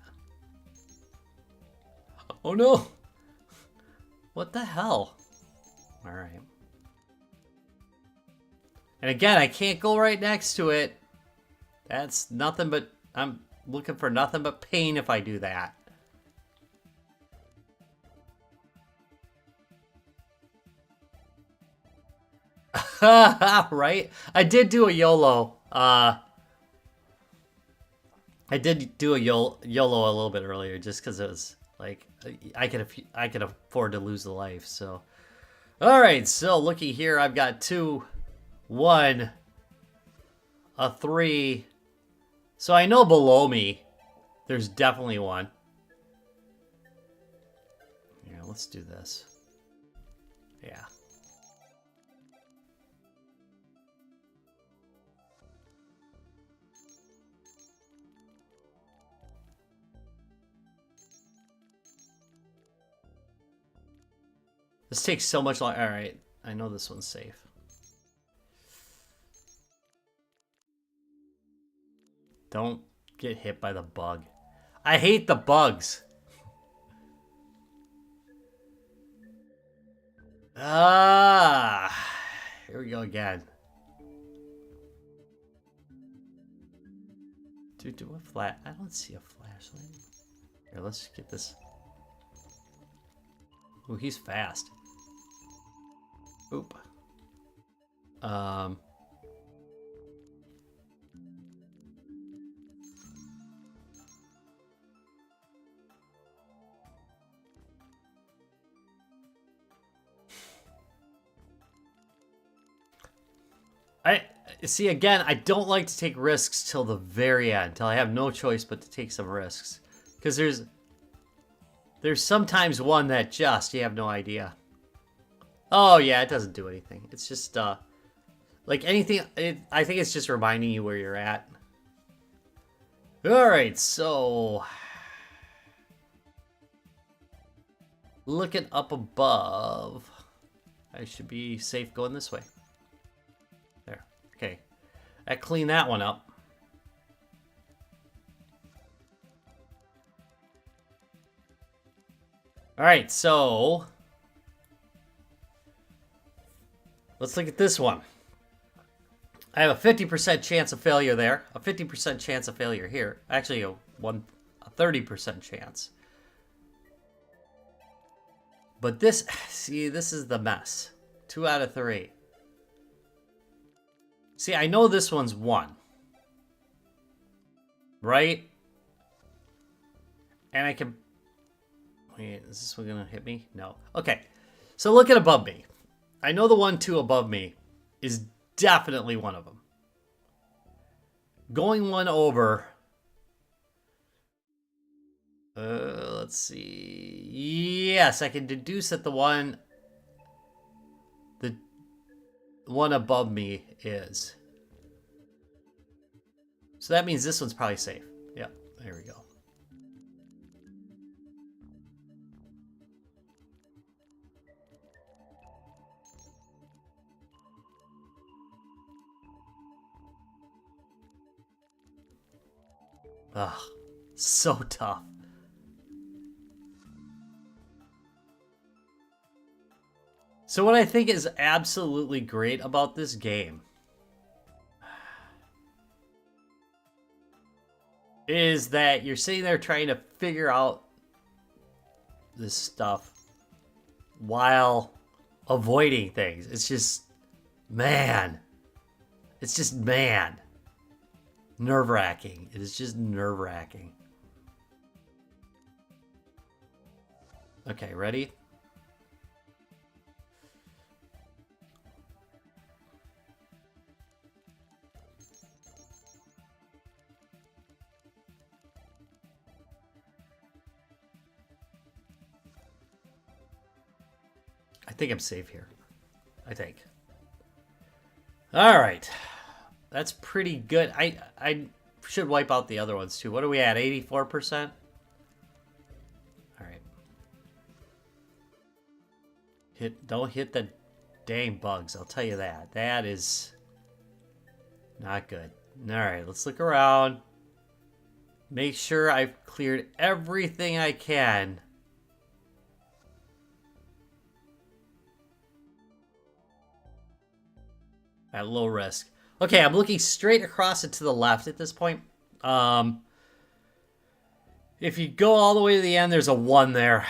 Oh no! What the hell? Alright. And again, I can't go right next to it. That's nothing but... I'm looking for nothing but pain if I do that. Right? I did do a YOLO. I did do a YOLO a little bit earlier just because it was like I could afford to lose the life. So, all right. So looky here, I've got 2, 1, a 3. So I know below me, there's definitely one. Yeah, let's do this. Yeah. This takes so much longer. All right, I know this one's safe. Don't get hit by the bug. I hate the bugs. Here we go again. Dude, do a flat. I don't see a flashlight. Here, let's get this. Ooh, he's fast. Oop. I see again, I don't like to take risks till the very end, till I have no choice but to take some risks. Because there's sometimes one that just you have no idea. Oh yeah, it doesn't do anything. It's just like anything. I think it's just reminding you where you're at. All right, so Looking up above. I should be safe going this way. There. Okay. I cleaned that one up. Alright, so let's look at this one. I have a 50% chance of failure there. A 50% chance of failure here. Actually, a 30% chance. But this, see, this is the mess. 2 out of 3. See, I know this one's 1. Right? And I can... Wait, is this one going to hit me? No. Okay. So look at above me. I know the 1, 2 above me is definitely one of them. Going one over... let's see. Yes, I can deduce that the one above me is. So that means this one's probably safe. Yep, there we go. Ugh, so tough. So what I think is absolutely great about this game is that you're sitting there trying to figure out this stuff while avoiding things. It's just, man. It's just, man. Nerve-wracking. It is just nerve-wracking. Okay, ready? I think I'm safe here. I think. All right. That's pretty good. I should wipe out the other ones too. What are we at? 84%? All right. Don't hit the dang bugs. I'll tell you that. That is not good. All right, let's look around. Make sure I've cleared everything I can. At low risk. Okay, I'm looking straight across it to the left at this point. If you go all the way to the end, there's a 1 there.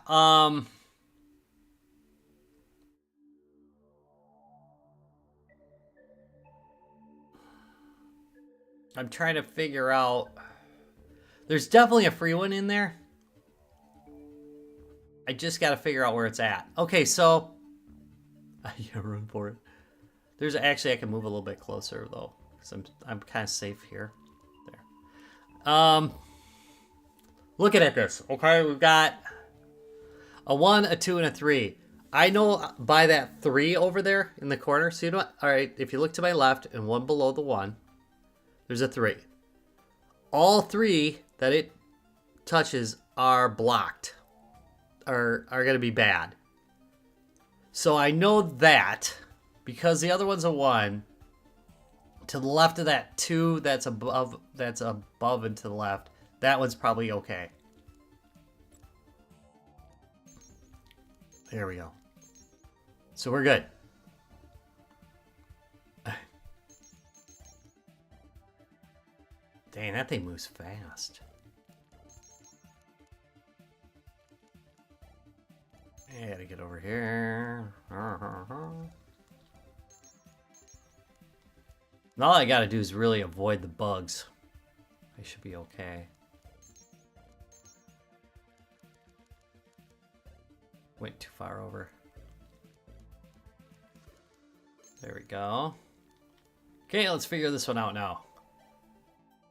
I'm trying to figure out... There's definitely a free one in there. I just got to figure out where it's at. Okay, so... Yeah, run for it. There's actually, I can move a little bit closer though, because I'm kind of safe here. There. Looking at this, okay, we've got a 1, a 2, and a 3. I know by that 3 over there in the corner. So you know what? All right, if you look to my left and 1 below the 1, there's a 3. All 3 that it touches are blocked, are going to be bad. So I know that. Because the other one's a 1, to the left of that 2 that's above and to the left, that one's probably okay. There we go. So we're good. Dang, that thing moves fast. I gotta get over here. Now all I gotta do is really avoid the bugs. I should be okay. Went too far over. There we go. Okay, let's figure this one out now.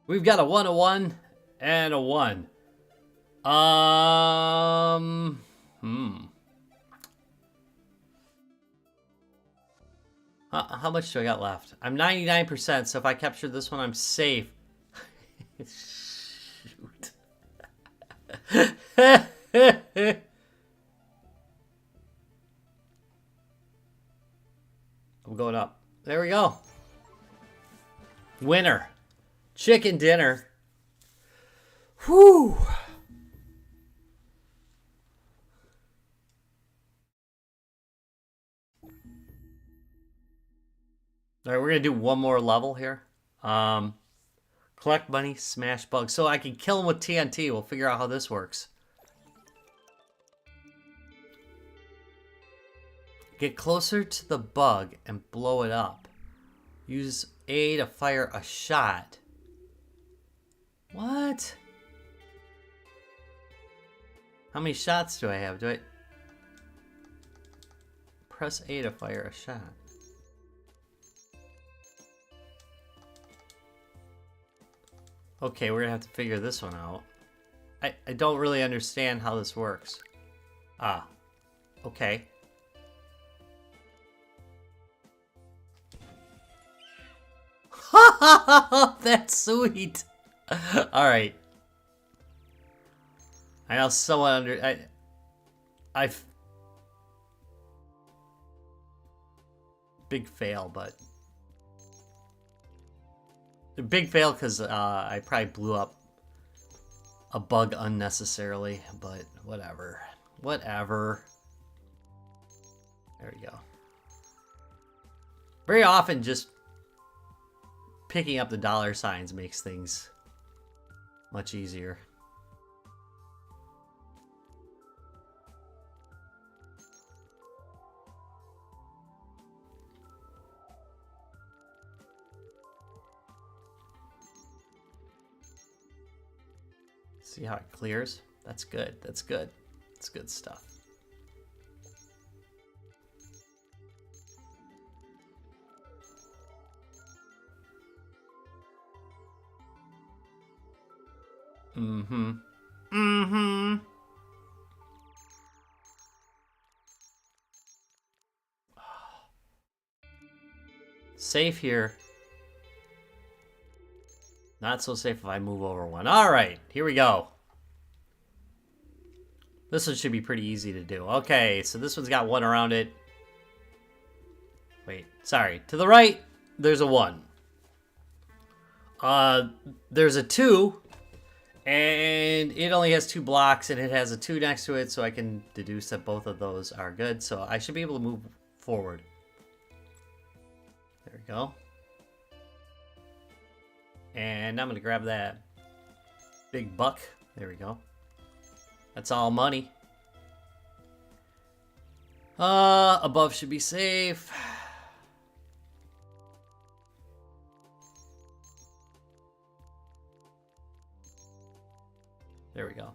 We've got a 1, a 1, and a 1. How much do I got left? I'm 99%, so if I capture this one, I'm safe. Shoot. I'm going up. There we go. Winner. Chicken dinner. Whew. All right, we're going to do one more level here. Collect money, smash bugs. So I can kill them with TNT. We'll figure out how this works. Get closer to the bug and blow it up. Use A to fire a shot. What? How many shots do I have? Do I... Press A to fire a shot. Okay, we're gonna have to figure this one out. I don't really understand how this works. Ah, okay. That's sweet. All right. I know someone under. I've big fail, but big fail because I probably blew up a bug unnecessarily. But whatever, whatever. There we go. Very often, just picking up the dollar signs makes things much easier. See how it clears? That's good. That's good. That's good stuff. Mm-hmm. Mm-hmm. Safe here. Not so safe if I move over one. All right, here we go. This one should be pretty easy to do. Okay, so this one's got one around it. Wait, sorry. To the right, there's a 1. There's a 2. And it only has 2 blocks, and it has a 2 next to it, so I can deduce that both of those are good. So I should be able to move forward. There we go. And I'm going to grab that big buck. There we go. That's all money. Above should be safe. There we go.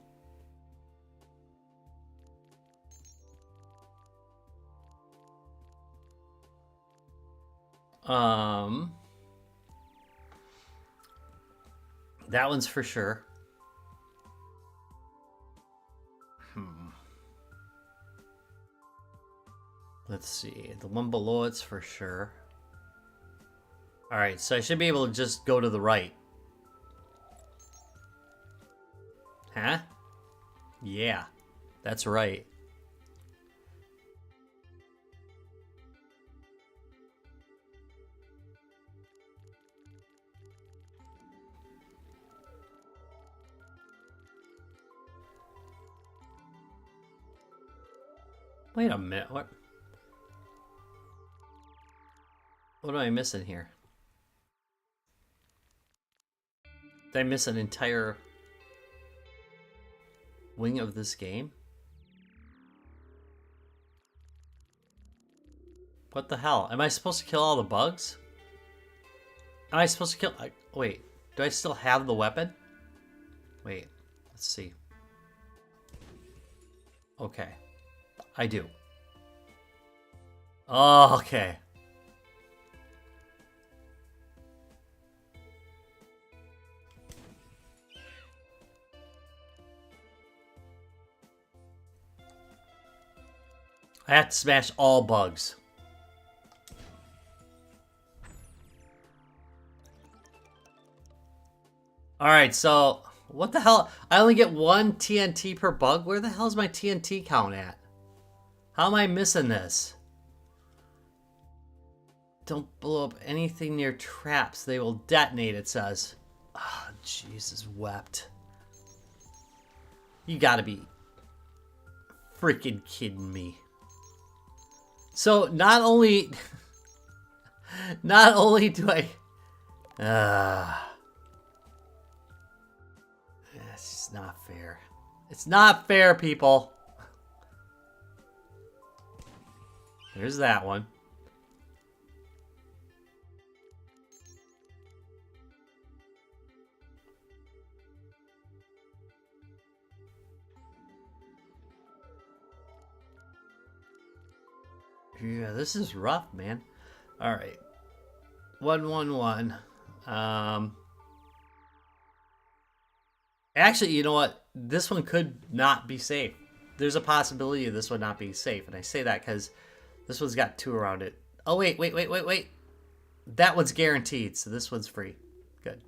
That one's for sure. Let's see. The one below it's for sure. All right, so I should be able to just go to the right. Huh? Yeah, that's right. Wait a minute, what? What am I missing here? Did I miss an entire wing of this game? What the hell? Am I supposed to kill all the bugs? Am I supposed to kill... wait, do I still have the weapon? Wait, let's see. Okay, I do. Oh, okay. I have to smash all bugs. Alright, so... what the hell? I only get 1 TNT per bug? Where the hell is my TNT count at? How am I missing this? Don't blow up anything near traps. They will detonate, it says. Oh, Jesus wept. You gotta be freaking kidding me. So not only do I it's just not fair. It's not fair, people. There's that one. Yeah, this is rough, man. All right. 111. Actually, you know what? This one could not be safe. There's a possibility of this one not being safe. And I say that because this one's got 2 around it. Oh, wait. That one's guaranteed, so this one's free. Good.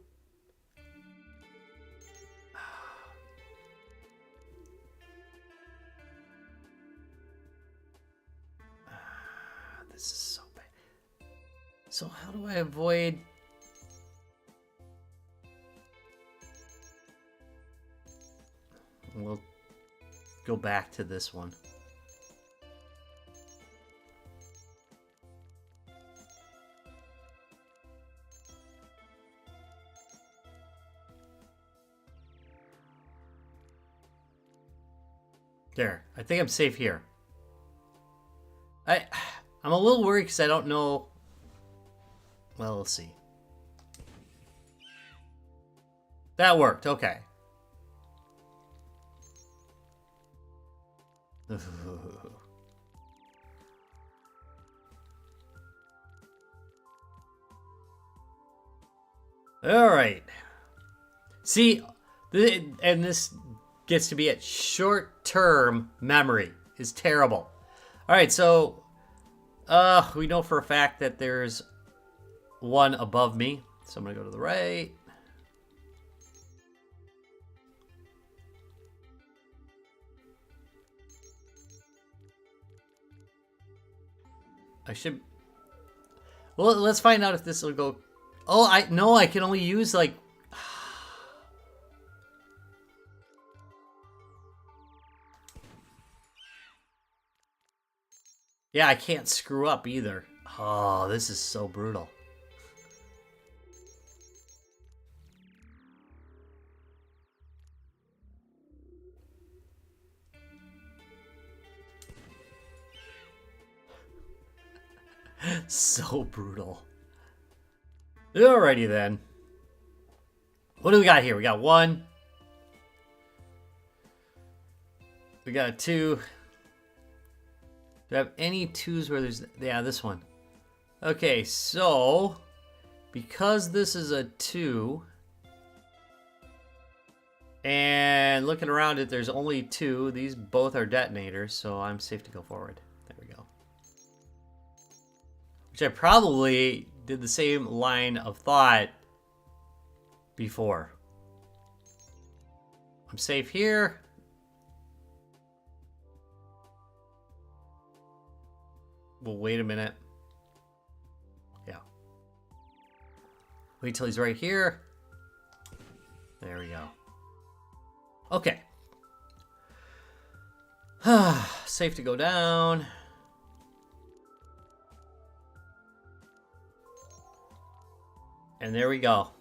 This is so bad. So how do I avoid... We'll go back to this one. There. I think I'm safe here. I'm a little worried because I don't know. Well, we'll see. That worked. Okay. All right. See, and this gets to be it. Short-term memory is terrible. All right, so we know for a fact that there's one above me. So I'm going to go to the right. I should... Well, let's find out if this will go... Oh, I can only use, like... Yeah, I can't screw up either. Oh, this is so brutal. So brutal. Alrighty then. What do we got here? We got 1. We got a 2. Do I have any 2s where there's... Yeah, this one. Okay, so... Because this is a 2... And looking around it, there's only 2. These both are detonators, so I'm safe to go forward. There we go. Which I probably did the same line of thought before. I'm safe here. Well, wait a minute. Yeah. Wait till he's right here. There we go. Okay. Safe to go down. And there we go.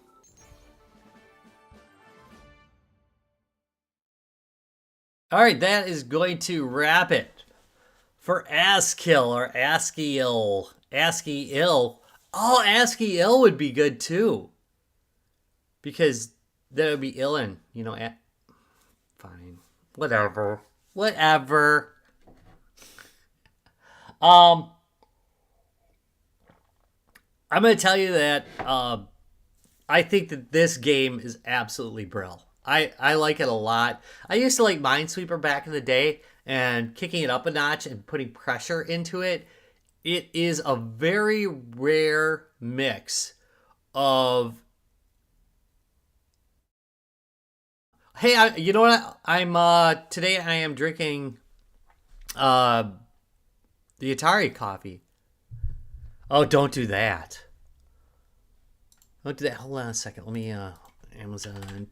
All right, that is going to wrap it for ASCILL or ASCIIL. ASCIIL. Oh, ASCIIL would be good too. Because that would be illin, you know. Fine. Whatever. Whatever. I'm going to tell you that I think that this game is absolutely brill. I like it a lot. I used to like Minesweeper back in the day, and kicking it up a notch and putting pressure into it. It is a very rare mix of... Hey, you know what? Today I am drinking the Atari coffee. Oh, don't do that. Don't do that. Hold on a second. Let me, Amazon.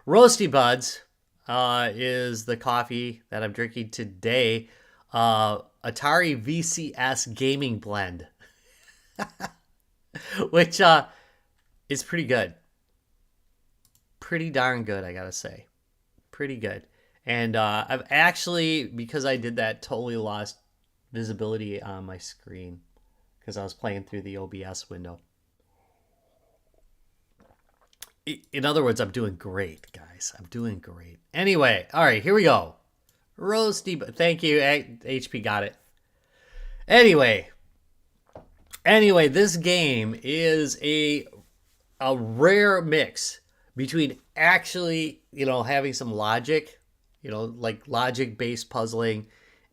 Roasty Buds is the coffee that I'm drinking today. Atari VCS Gaming Blend, which is pretty good. Pretty darn good, I gotta say. Pretty good. And I've actually, because I did that, totally lost visibility on my screen because I was playing through the OBS window. In other words, I'm doing great, guys. I'm doing great. Anyway, all right, here we go. Roasty, thank you. HP got it. Anyway, this game is a rare mix between actually, having some logic, like logic-based puzzling,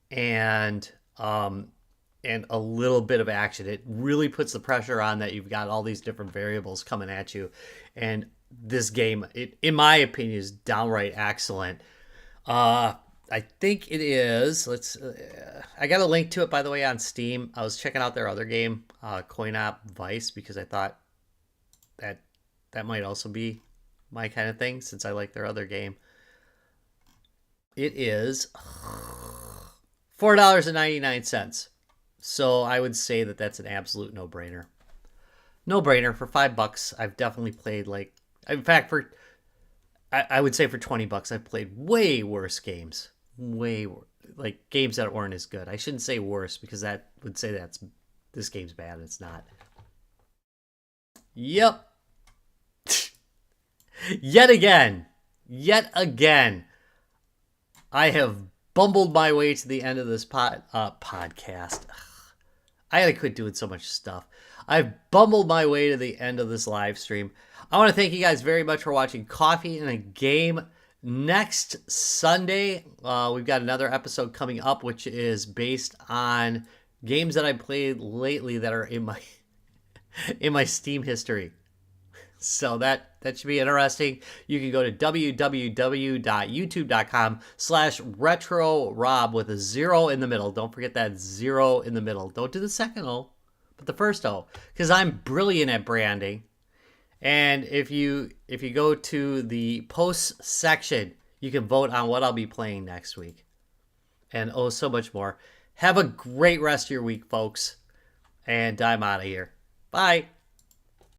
and a little bit of action. It really puts the pressure on that you've got all these different variables coming at you, and this game, in my opinion, is downright excellent. I think it is. I got a link to it, by the way, on Steam. I was checking out their other game, Coin Op Vice, because I thought that might also be my kind of thing, since I like their other game. It is $4.99. So I would say that that's an absolute no-brainer. No-brainer for $5. I've definitely played, in fact, I would say for $20, I've played way worse games. Way worse, like games that weren't as good. I shouldn't say worse, because that would say this game's bad. It's not. Yep. Yet again, I have bumbled my way to the end of this podcast. I gotta quit doing so much stuff. I've bumbled my way to the end of this live stream. I want to thank you guys very much for watching Coffee and a Game. Next Sunday, we've got another episode coming up, which is based on games that I played lately that are in my Steam history. So that should be interesting. You can go to www.youtube.com/RetroRob with a 0 in the middle. Don't forget that 0 in the middle. Don't do the second O, but the first O, because I'm brilliant at branding. And if you go to the posts section, you can vote on what I'll be playing next week. And so much more. Have a great rest of your week, folks. And I'm out of here. Bye.